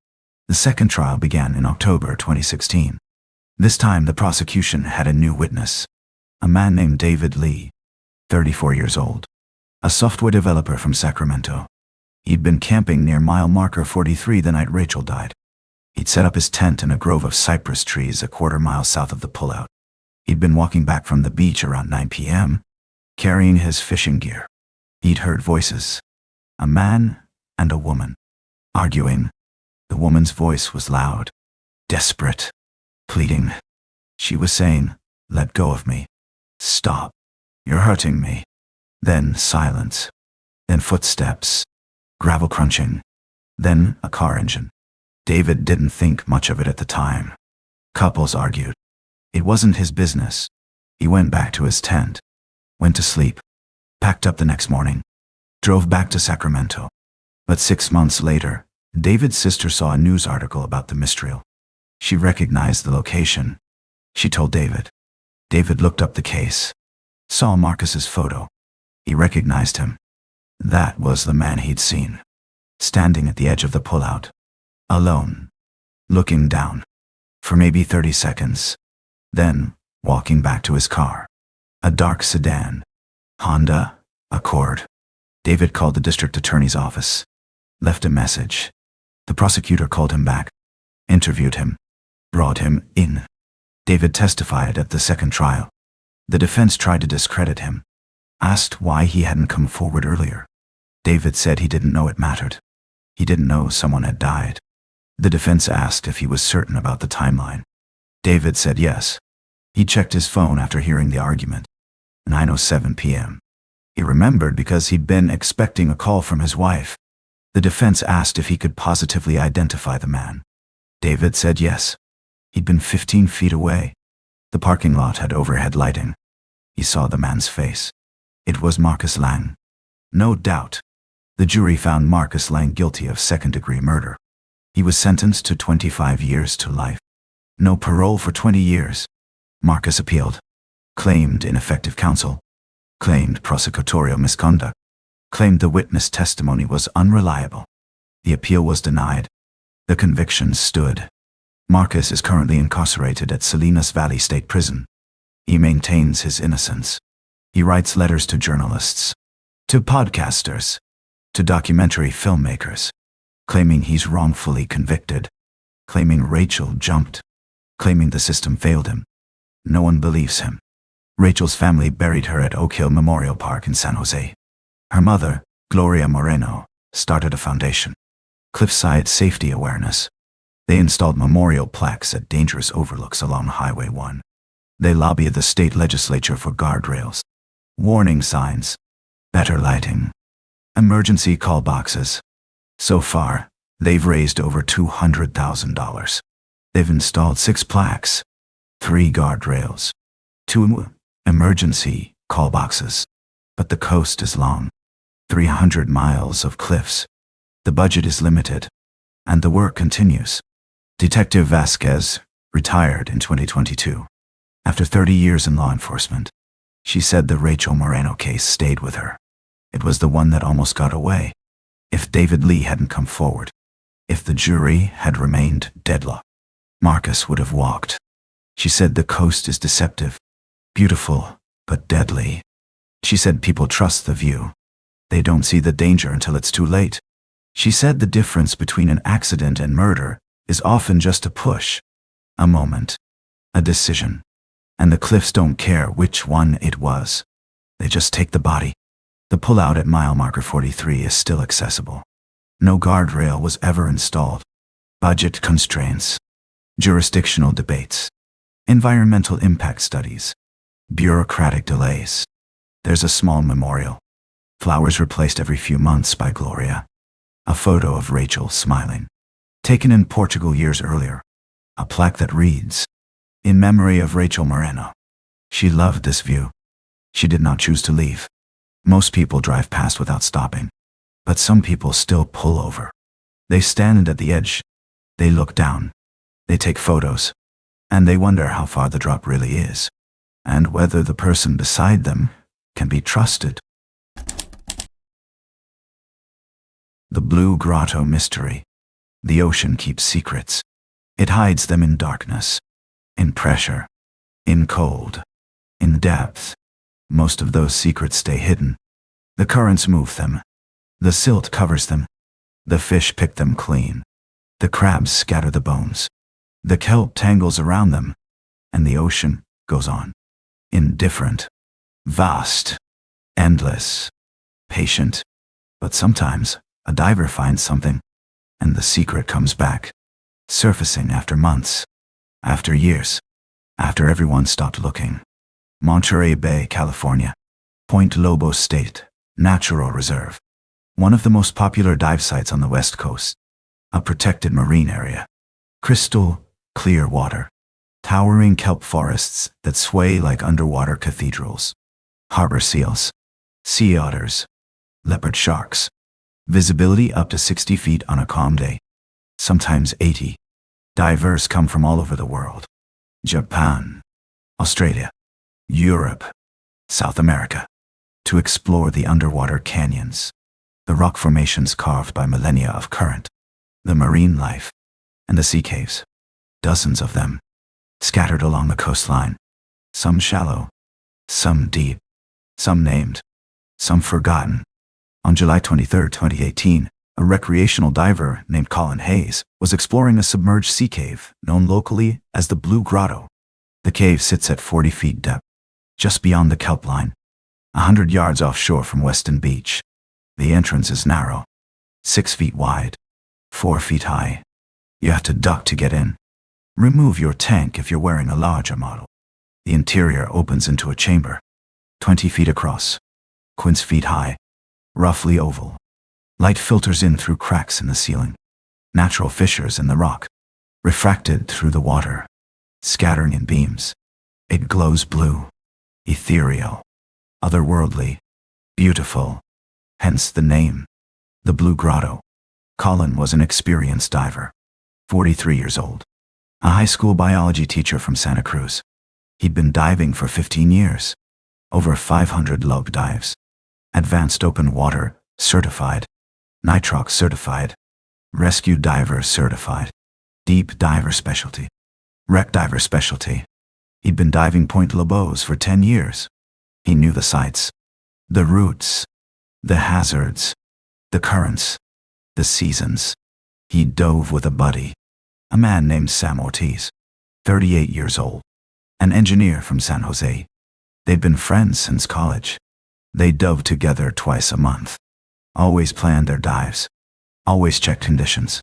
Speaker 1: The second trial began in October 2016. This time the prosecution had a new witness, a man named David Lee, 34 years old, a software developer from Sacramento. He'd been camping near mile marker 43 the night Rachel died. He'd set up his tent in a grove of cypress trees a quarter-mile south of the pullout. He'd been walking back from the beach around 9 p.m., carrying his fishing gear. He'd heard voices, a man and a woman, arguing. The woman's voice was loud, desperate, pleading. She was saying, "Let go of me. Stop. You're hurting me." Then silence. Then footsteps, gravel crunching. Then a car engine. David didn't think much of it at the time. Couples argued. It wasn't his business. He went back to his tent, went to sleep, packed up the next morning, drove back to Sacramento. But 6 months later, David's sister saw a news article about the mystery. She recognized the location. She told David. David looked up the case, saw Marcus's photo. He recognized him. That was the man he'd seen, standing at the edge of the pullout, alone, looking down, for maybe 30 seconds, then walking back to his car. A dark sedan, Honda Accord. David called the district attorney's office, left a message. The prosecutor called him back, interviewed him, brought him in. David testified at the second trial. The defense tried to discredit him, asked why he hadn't come forward earlier. David said he didn't know it mattered. He didn't know someone had died. The defense asked if he was certain about the timeline. David said yes. He checked his phone after hearing the argument. 9:07 p.m. He remembered because he'd been expecting a call from his wife. The defense asked if he could positively identify the man. David said yes. He'd been 15 feet away. The parking lot had overhead lighting. He saw the man's face. It was Marcus Lang. No doubt. The jury found Marcus Lang guilty of second-degree murder. He was sentenced to 25 years to life. No parole for 20 years. Marcus appealed. Claimed ineffective counsel. Claimed prosecutorial misconduct. Claimed the witness testimony was unreliable. The appeal was denied. The conviction stood. Marcus is currently incarcerated at Salinas Valley State Prison. He maintains his innocence. He writes letters to journalists, to podcasters, to documentary filmmakers, claiming he's wrongfully convicted, claiming Rachel jumped, claiming the system failed him. No one believes him. Rachel's family buried her at Oak Hill Memorial Park in San Jose. Her mother, Gloria Moreno, started a foundation, Cliffside Safety Awareness. They installed memorial plaques at dangerous overlooks along Highway 1. They lobbied the state legislature for guardrails, warning signs, better lighting, emergency call boxes. So far, they've raised over $200,000. They've installed 6 plaques, 3 guardrails, 2 emergency call boxes. But the coast is long. 300 miles of cliffs. The budget is limited, and the work continues. Detective Vasquez retired in 2022. After 30 years in law enforcement, she said the Rachel Moreno case stayed with her. It was the one that almost got away. If David Lee hadn't come forward, if the jury had remained deadlocked, Marcus would have walked. She said the coast is deceptive, beautiful, but deadly. She said people trust the view. They don't see the danger until it's too late. She said the difference between an accident and murder is often just a push, a moment, a decision. And the cliffs don't care which one it was. They just take the body. The pullout at mile marker 43 is still accessible. No guardrail was ever installed. Budget constraints, jurisdictional debates, environmental impact studies, bureaucratic delays. There's a small memorial. Flowers replaced every few months by Gloria. A photo of Rachel smiling, taken in Portugal years earlier. A plaque that reads, "In memory of Rachel Moreno." She loved this view. She did not choose to leave. Most people drive past without stopping, but some people still pull over. They stand at the edge. They look down. They take photos. And they wonder how far the drop really is, and whether the person beside them can be trusted. The Blue Grotto Mystery. The ocean keeps secrets. It hides them in darkness, in pressure, in cold, in depth. Most of those secrets stay hidden. The currents move them. The silt covers them. The fish pick them clean. The crabs scatter the bones. The kelp tangles around them, and the ocean goes on. Indifferent, vast, endless, patient. But sometimes, a diver finds something, and the secret comes back, surfacing after months, after years, after everyone stopped looking. Monterey Bay, California. Point Lobos State Natural Reserve. One of the most popular dive sites on the West Coast. A protected marine area. Crystal, clear water. Towering kelp forests that sway like underwater cathedrals. Harbor seals. Sea otters. Leopard sharks. Visibility up to 60 feet on a calm day. Sometimes 80. Divers come from all over the world. Japan, Australia, Europe, South America, to explore the underwater canyons, the rock formations carved by millennia of current, the marine life, and the sea caves. Dozens of them, scattered along the coastline, some shallow, some deep, some named, some forgotten. On July 23, 2018, a recreational diver named Colin Hayes was exploring a submerged sea cave known locally as the Blue Grotto. The cave sits at 40 feet depth, just beyond the kelp line, 100 yards offshore from Weston Beach. The entrance is narrow, 6 feet wide, 4 feet high. You have to duck to get in. Remove your tank if you're wearing a larger model. The interior opens into a chamber, 20 feet across, quince feet high, roughly oval. Light filters in through cracks in the ceiling, natural fissures in the rock, refracted through the water, scattering in beams. It glows blue, ethereal, otherworldly, beautiful, hence the name, the Blue Grotto. Colin was an experienced diver, 43 years old, a high school biology teacher from Santa Cruz. He'd been diving for 15 years, over 500 log dives, advanced open water certified, nitrox certified, rescue diver certified, deep diver specialty, wreck diver specialty. He'd been diving Point Lobos for 10 years. He knew the sights, the routes, the hazards, the currents, the seasons. He dove with a buddy, a man named Sam Ortiz, 38 years old, an engineer from San Jose. They'd been friends since college. They dove together twice a month. Always planned their dives, always checked conditions,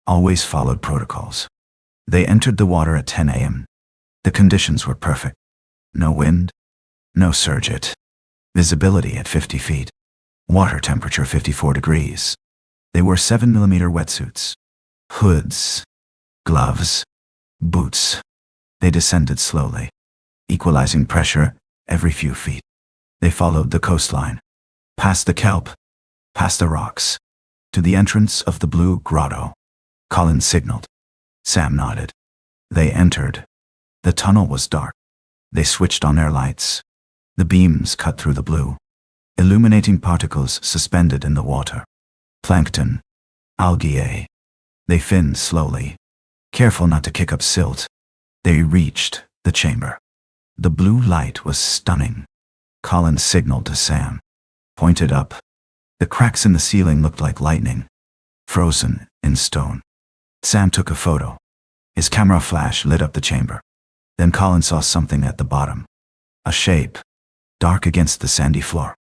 Speaker 1: always followed protocols. They entered the water at 10 a.m. The conditions were perfect. No wind, no surge it. Visibility at 50 feet. Water temperature 54 degrees. They wore 7mm wetsuits, hoods, gloves, boots. They descended slowly, equalizing pressure every few feet. They followed the coastline, past the kelp, past the rocks, to the entrance of the Blue Grotto. Colin signaled. Sam nodded. They entered. The tunnel was dark. They switched on their lights. The beams cut through the blue, illuminating particles suspended in the water. Plankton, algae. They finned slowly, careful not to kick up silt. They reached the chamber. The blue light was stunning. Colin signaled to Sam, pointed up. The cracks in the ceiling looked like lightning, frozen in stone. Sam took a photo. His camera flash lit up the chamber. Then Colin saw something at the bottom. A shape, dark against the sandy floor.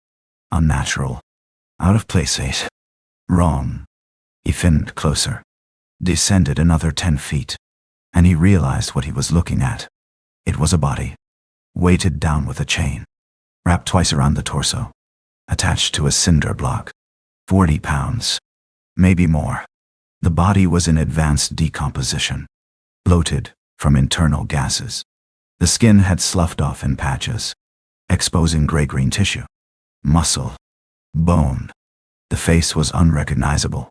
Speaker 1: Unnatural. Out of place. Wrong. He finned closer, descended another 10 feet, and he realized what he was looking at. It was a body, weighted down with a chain, wrapped twice around the torso, attached to a cinder block. 40 pounds, maybe more. The body was in advanced decomposition, bloated from internal gases. The skin had sloughed off in patches, exposing gray-green tissue, muscle, bone. The face was unrecognizable.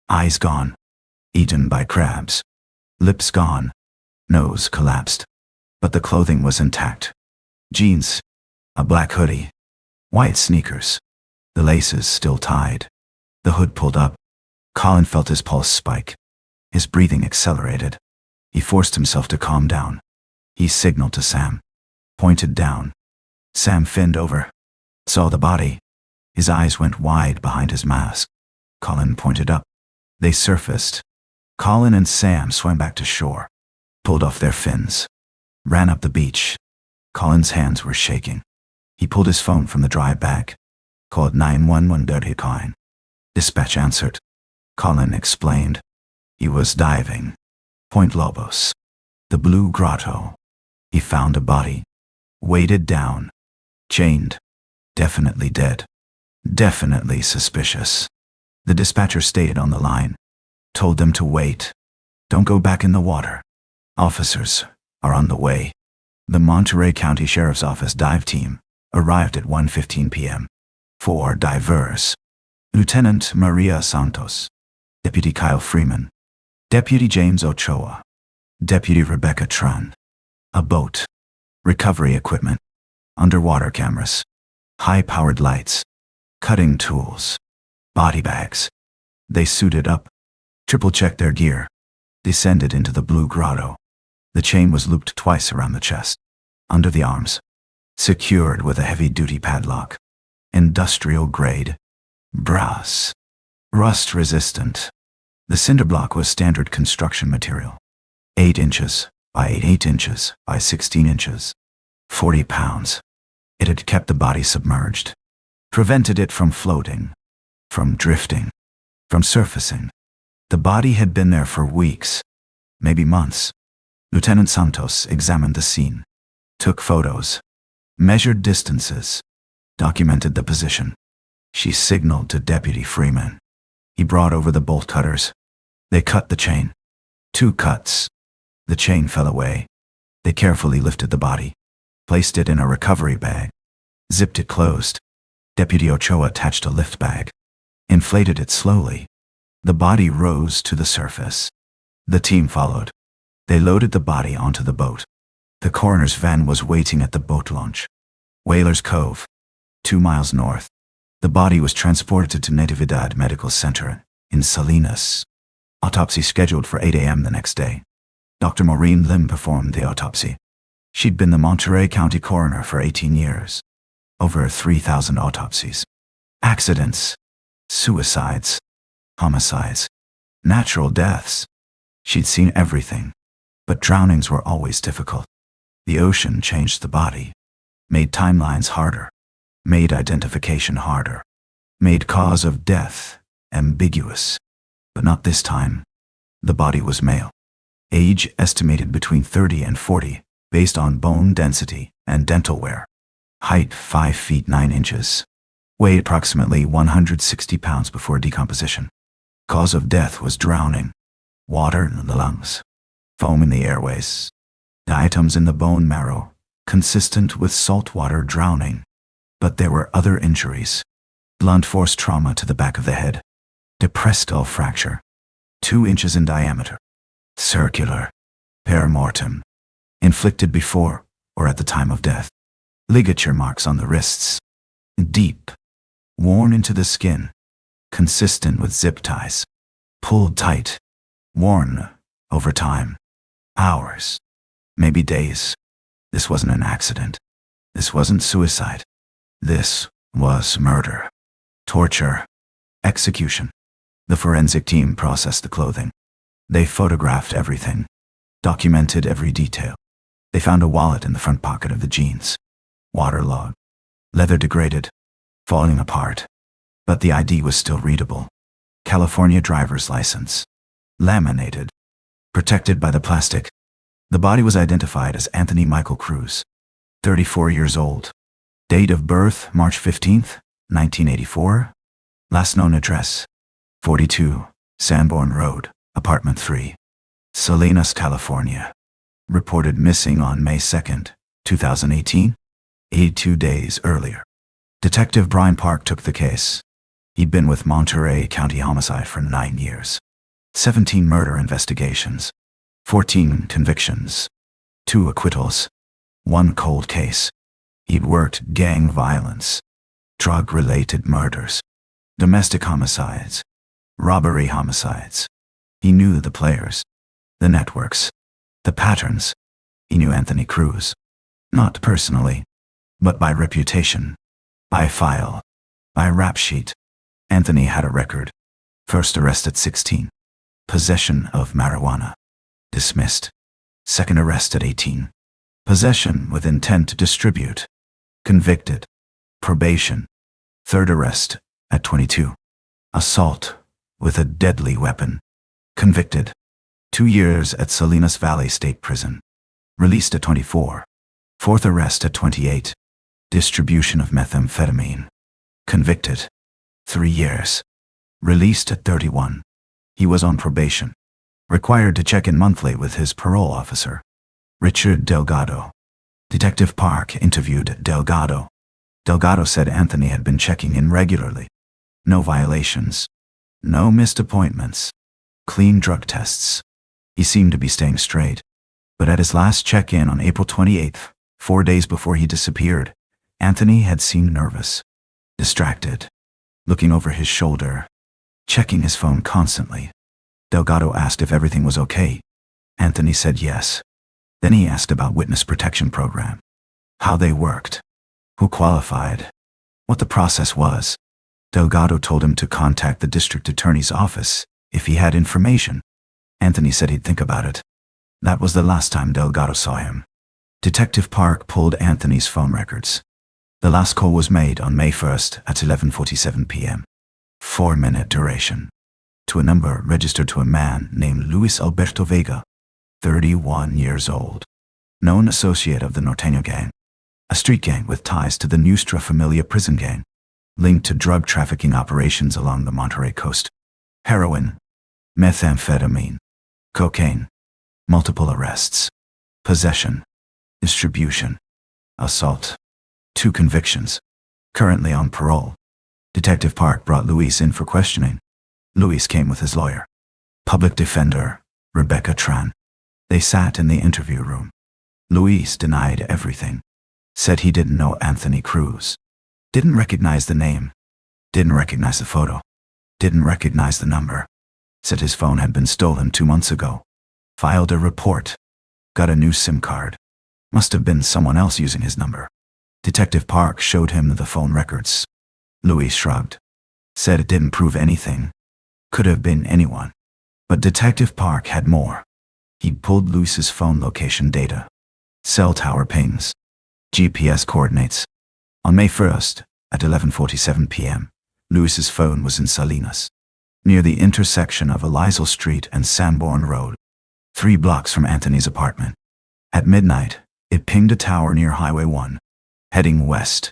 Speaker 1: Eyes gone, eaten by crabs. Lips gone, nose collapsed. But the clothing was intact. Jeans, a black hoodie, white sneakers, the laces still tied, the hood pulled up. Colin felt his pulse spike. His breathing accelerated. He forced himself to calm down. He signaled to Sam, pointed down. Sam finned over, saw the body. His eyes went wide behind his mask. Colin pointed up. They surfaced, Colin and Sam swam back to shore, pulled off their fins, ran up the beach. Colin's hands were shaking. He pulled his phone from the dry bag, called 911 dirty coin. Dispatch answered. Colin explained. He was diving. Point Lobos. The Blue Grotto. He found a body. Weighted down. Chained. Definitely dead. Definitely suspicious. The dispatcher stayed on the line. Told them to wait. Don't go back in the water. Officers are on the way. The Monterey County Sheriff's Office dive team arrived at 1:15 p.m. 4 divers. Lieutenant Maria Santos, Deputy Kyle Freeman, Deputy James Ochoa, Deputy Rebecca Tran. A boat, recovery equipment, underwater cameras, high-powered lights, cutting tools, body bags. They suited up, triple-checked their gear, descended into the Blue Grotto. The chain was looped twice around the chest, under the arms, secured with a heavy-duty padlock. Industrial grade. Brass. Rust-resistant. The cinder block was standard construction material. 8 inches by 8 inches by 16 inches. 40 pounds. It had kept the body submerged. Prevented it from floating. From drifting. From surfacing. The body had been there for weeks. Maybe months. Lieutenant Santos examined the scene. Took photos. Measured distances. Documented the position. She signaled to Deputy Freeman. He brought over the bolt cutters. They cut the chain. 2 cuts. The chain fell away. They carefully lifted the body, placed it in a recovery bag, zipped it closed. Deputy Ochoa attached a lift bag, inflated it slowly. The body rose to the surface. The team followed. They loaded the body onto the boat. The coroner's van was waiting at the boat launch. Whalers Cove, 2 miles north. The body was transported to Natividad Medical Center in Salinas. Autopsy scheduled for 8 a.m. the next day. Dr. Maureen Lim performed the autopsy. She'd been the Monterey County coroner for 18 years. Over 3,000 autopsies. Accidents. Suicides. Homicides. Natural deaths. She'd seen everything. But drownings were always difficult. The ocean changed the body. Made timelines harder. Made identification harder. Made cause of death ambiguous. But not this time. The body was male. Age estimated between 30 and 40, based on bone density and dental wear. Height 5 feet 9 inches. Weighed approximately 160 pounds before decomposition. Cause of death was drowning. Water in the lungs. Foam in the airways. Diatoms in the bone marrow, consistent with saltwater drowning. But there were other injuries. Blunt force trauma to the back of the head. Depressed skull fracture. 2 inches in diameter. Circular. Per mortem. Inflicted before or at the time of death. Ligature marks on the wrists. Deep. Worn into the skin. Consistent with zip ties. Pulled tight. Worn over time. Hours. Maybe days. This wasn't an accident. This wasn't suicide. This was murder. Torture. Execution. The forensic team processed the clothing. They photographed everything. Documented every detail. They found a wallet in the front pocket of the jeans. Waterlogged. Leather degraded. Falling apart. But the ID was still readable. California driver's license. Laminated. Protected by the plastic. The body was identified as Anthony Michael Cruz. 34 years old. Date of birth, March 15th, 1984. Last known address, 42, Sanborn Road, Apartment 3, Salinas, California. Reported missing on May 2nd, 2018, 82 days earlier. Detective Brian Park took the case. He'd been with Monterey County Homicide for 9 years. 17 murder investigations. 14 convictions. 2 acquittals. 1 cold case. He'd worked gang violence, drug-related murders, domestic homicides, robbery homicides. He knew the players, the networks, the patterns. He knew Anthony Cruz. Not personally, but by reputation, by file, by rap sheet. Anthony had a record. First arrest at 16. Possession of marijuana. Dismissed. Second arrest at 18. Possession with intent to distribute. Convicted. Probation. Third arrest at 22. Assault with a deadly weapon. Convicted. 2 years at Salinas Valley State Prison. Released at 24. Fourth arrest at 28. Distribution of methamphetamine. Convicted. 3 years. Released at 31. He was on probation. Required to check in monthly with his parole officer. Richard Delgado. Detective Park interviewed Delgado. Delgado said Anthony had been checking in regularly. No violations. No missed appointments. Clean drug tests. He seemed to be staying straight. But at his last check-in on April 28th, 4 days before he disappeared, Anthony had seemed nervous. Distracted. Looking over his shoulder. Checking his phone constantly. Delgado asked if everything was okay. Anthony said yes. Then he asked about witness protection program. How they worked. Who qualified. What the process was. Delgado told him to contact the district attorney's office if he had information. Anthony said he'd think about it. That was the last time Delgado saw him. Detective Park pulled Anthony's phone records. The last call was made on May 1st at 11:47 p.m. 4-minute duration. To a number registered to a man named Luis Alberto Vega, 31 years old. Known associate of the Norteño gang. A street gang with ties to the Nuestra Familia prison gang. Linked to drug trafficking operations along the Monterrey coast. Heroin. Methamphetamine. Cocaine. Multiple arrests. Possession. Distribution. Assault. 2 convictions. Currently on parole. Detective Park brought Luis in for questioning. Luis came with his lawyer. Public defender, Rebecca Tran. They sat in the interview room. Luis denied everything. Said he didn't know Anthony Cruz. Didn't recognize the name. Didn't recognize the photo. Didn't recognize the number. Said his phone had been stolen 2 months ago. Filed a report. Got a new SIM card. Must have been someone else using his number. Detective Park showed him the phone records. Luis shrugged. Said it didn't prove anything. Could have been anyone. But Detective Park had more. He pulled Luis's phone location data. Cell tower pings. GPS coordinates. On May 1st, at 11:47 p.m., Luis's phone was in Salinas, near the intersection of Elizal Street and Sanborn Road, 3 blocks from Anthony's apartment. At midnight, it pinged a tower near Highway 1, heading west.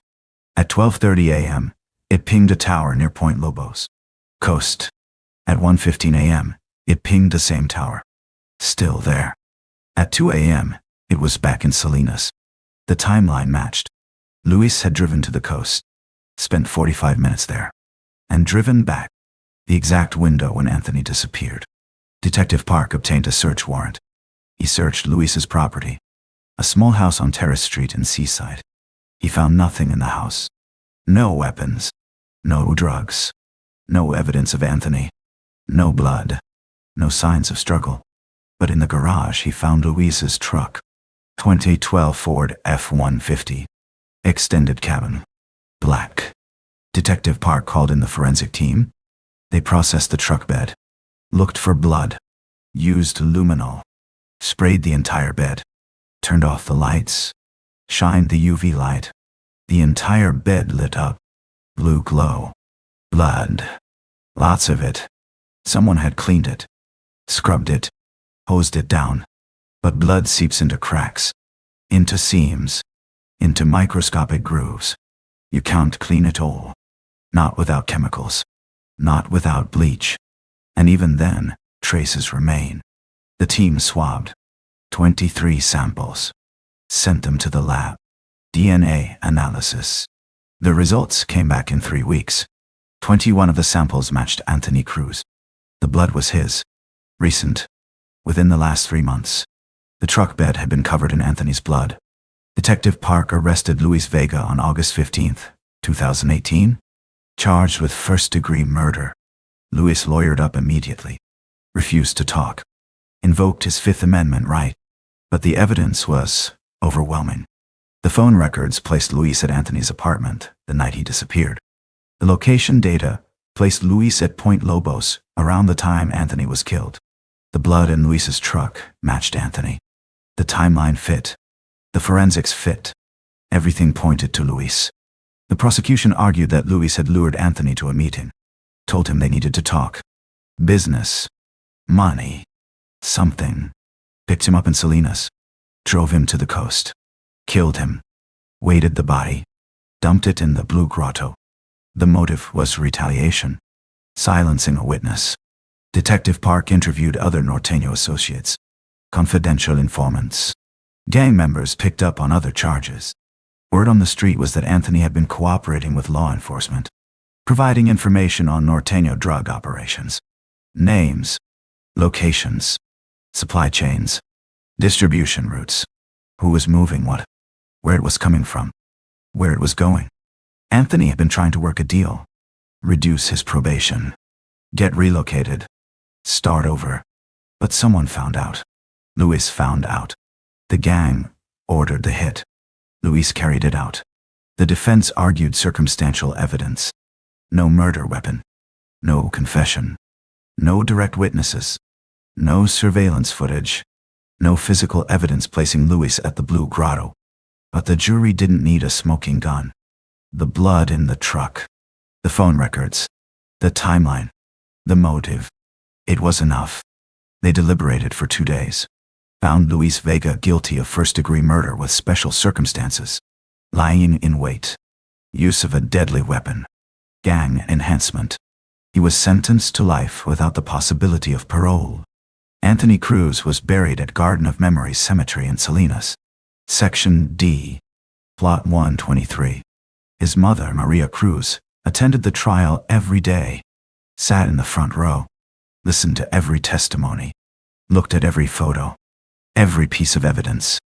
Speaker 1: At 12:30 a.m., it pinged a tower near Point Lobos, coast. At 1:15 a.m., it pinged the same tower. Still there. At 2 a.m., it was back in Salinas. The timeline matched. Luis had driven to the coast, spent 45 minutes there, and driven back. The exact window when Anthony disappeared. Detective Park obtained a search warrant. He searched Luis's property, a small house on Terrace Street in Seaside. He found nothing in the house. No weapons. No drugs. No evidence of Anthony. No blood. No signs of struggle. But in the garage he found Luis's truck. 2012 Ford F-150. Extended cabin. Black. Detective Park called in the forensic team. They processed the truck bed. Looked for blood. Used luminol. Sprayed the entire bed. Turned off the lights. Shined the UV light. The entire bed lit up. Blue glow. Blood. Lots of it. Someone had cleaned it. Scrubbed it. Hosed it down. But blood seeps into cracks. Into seams. Into microscopic grooves. You can't clean it all. Not without chemicals. Not without bleach. And even then, traces remain. The team swabbed 23 samples. Sent them to the lab. DNA analysis. The results came back in 3 weeks. 21 of the samples matched Anthony Cruz. The blood was his. Recent. Within the last 3 months. The truck bed had been covered in Anthony's blood. Detective Park arrested Luis Vega on August 15, 2018, charged with first-degree murder. Luis lawyered up immediately. Refused to talk. Invoked his Fifth Amendment right. But the evidence was overwhelming. The phone records placed Luis at Anthony's apartment the night he disappeared. The location data placed Luis at Point Lobos around the time Anthony was killed. The blood in Luis's truck matched Anthony. The timeline fit. The forensics fit. Everything pointed to Luis. The prosecution argued that Luis had lured Anthony to a meeting, told him they needed to talk. Business. Money. Something. Picked him up in Salinas. Drove him to the coast. Killed him. Weighted the body. Dumped it in the Blue Grotto. The motive was retaliation. Silencing a witness. Detective Park interviewed other Norteño associates. Confidential informants. Gang members picked up on other charges. Word on the street was that Anthony had been cooperating with law enforcement, providing information on Norteño drug operations. Names. Locations. Supply chains. Distribution routes. Who was moving what. Where it was coming from. Where it was going. Anthony had been trying to work a deal. Reduce his probation. Get relocated. Start over. But someone found out. Luis found out. The gang ordered the hit. Luis carried it out. The defense argued circumstantial evidence. No murder weapon. No confession. No direct witnesses. No surveillance footage. No physical evidence placing Luis at the Blue Grotto. But the jury didn't need a smoking gun. The blood in the truck. The phone records. The timeline. The motive. It was enough. They deliberated for 2 days. Found Luis Vega guilty of first-degree murder with special circumstances. Lying in wait. Use of a deadly weapon. Gang enhancement. He was sentenced to life without the possibility of parole. Anthony Cruz was buried at Garden of Memories Cemetery in Salinas. Section D. Plot 123. His mother, Maria Cruz, attended the trial every day. Sat in the front row. Listened to every testimony. Looked at every photo. Every piece of evidence.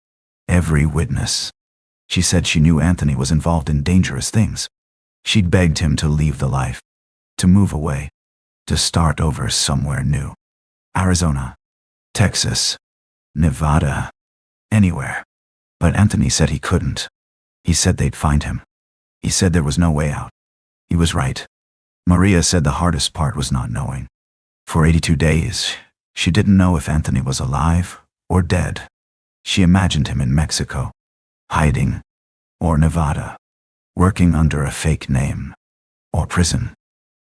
Speaker 1: Every witness. She said she knew Anthony was involved in dangerous things. She'd begged him to leave the life. To move away. To start over somewhere new. Arizona. Texas. Nevada. Anywhere. But Anthony said he couldn't. He said they'd find him. He said there was no way out. He was right. Maria said the hardest part was not knowing. For 82 days, she didn't know if Anthony was alive or dead. She imagined him in Mexico, hiding, or Nevada, working under a fake name, or prison,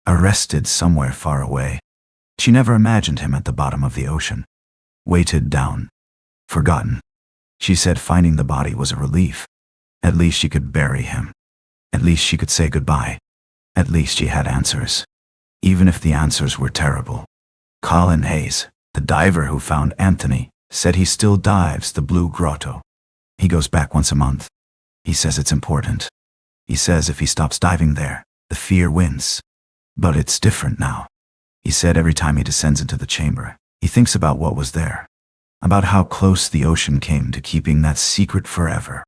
Speaker 1: arrested somewhere far away. She never imagined him at the bottom of the ocean, weighted down, forgotten. She said finding the body was a relief. At least she could bury him. At least she could say goodbye. At least she had answers. Even if the answers were terrible. Colin Hayes, the diver who found Anthony, said he still dives the Blue Grotto. He goes back once a month. He says it's important. He says if he stops diving there, the fear wins. But it's different now. He said every time he descends into the chamber, he thinks about what was there. About how close the ocean came to keeping that secret forever.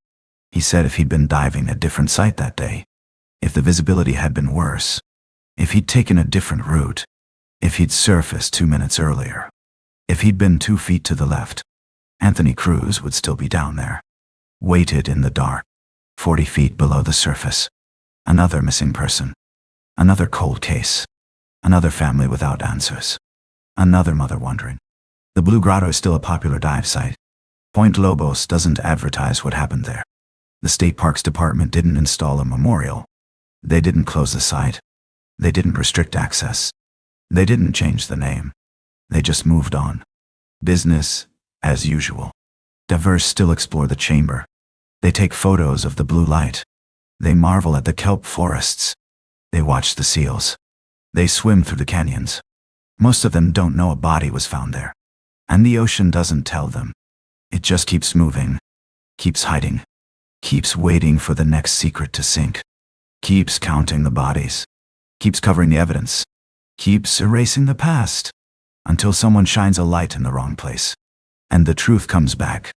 Speaker 1: He said if he'd been diving a different site that day, if the visibility had been worse, if he'd taken a different route, if he'd surfaced 2 minutes earlier, if he'd been 2 feet to the left, Anthony Cruz would still be down there, weighted in the dark, 40 feet below the surface. Another missing person. Another cold case. Another family without answers. Another mother wondering. The Blue Grotto is still a popular dive site. Point Lobos doesn't advertise what happened there. The State Parks Department didn't install a memorial. They didn't close the site. They didn't restrict access. They didn't change the name. They just moved on. Business as usual. Divers still explore the chamber. They take photos of the blue light. They marvel at the kelp forests. They watch the seals. They swim through the canyons. Most of them don't know a body was found there. And the ocean doesn't tell them. It just keeps moving. Keeps hiding. Keeps waiting for the next secret to sink. Keeps counting the bodies. Keeps covering the evidence. Keeps erasing the past. Until someone shines a light in the wrong place. And the truth comes back.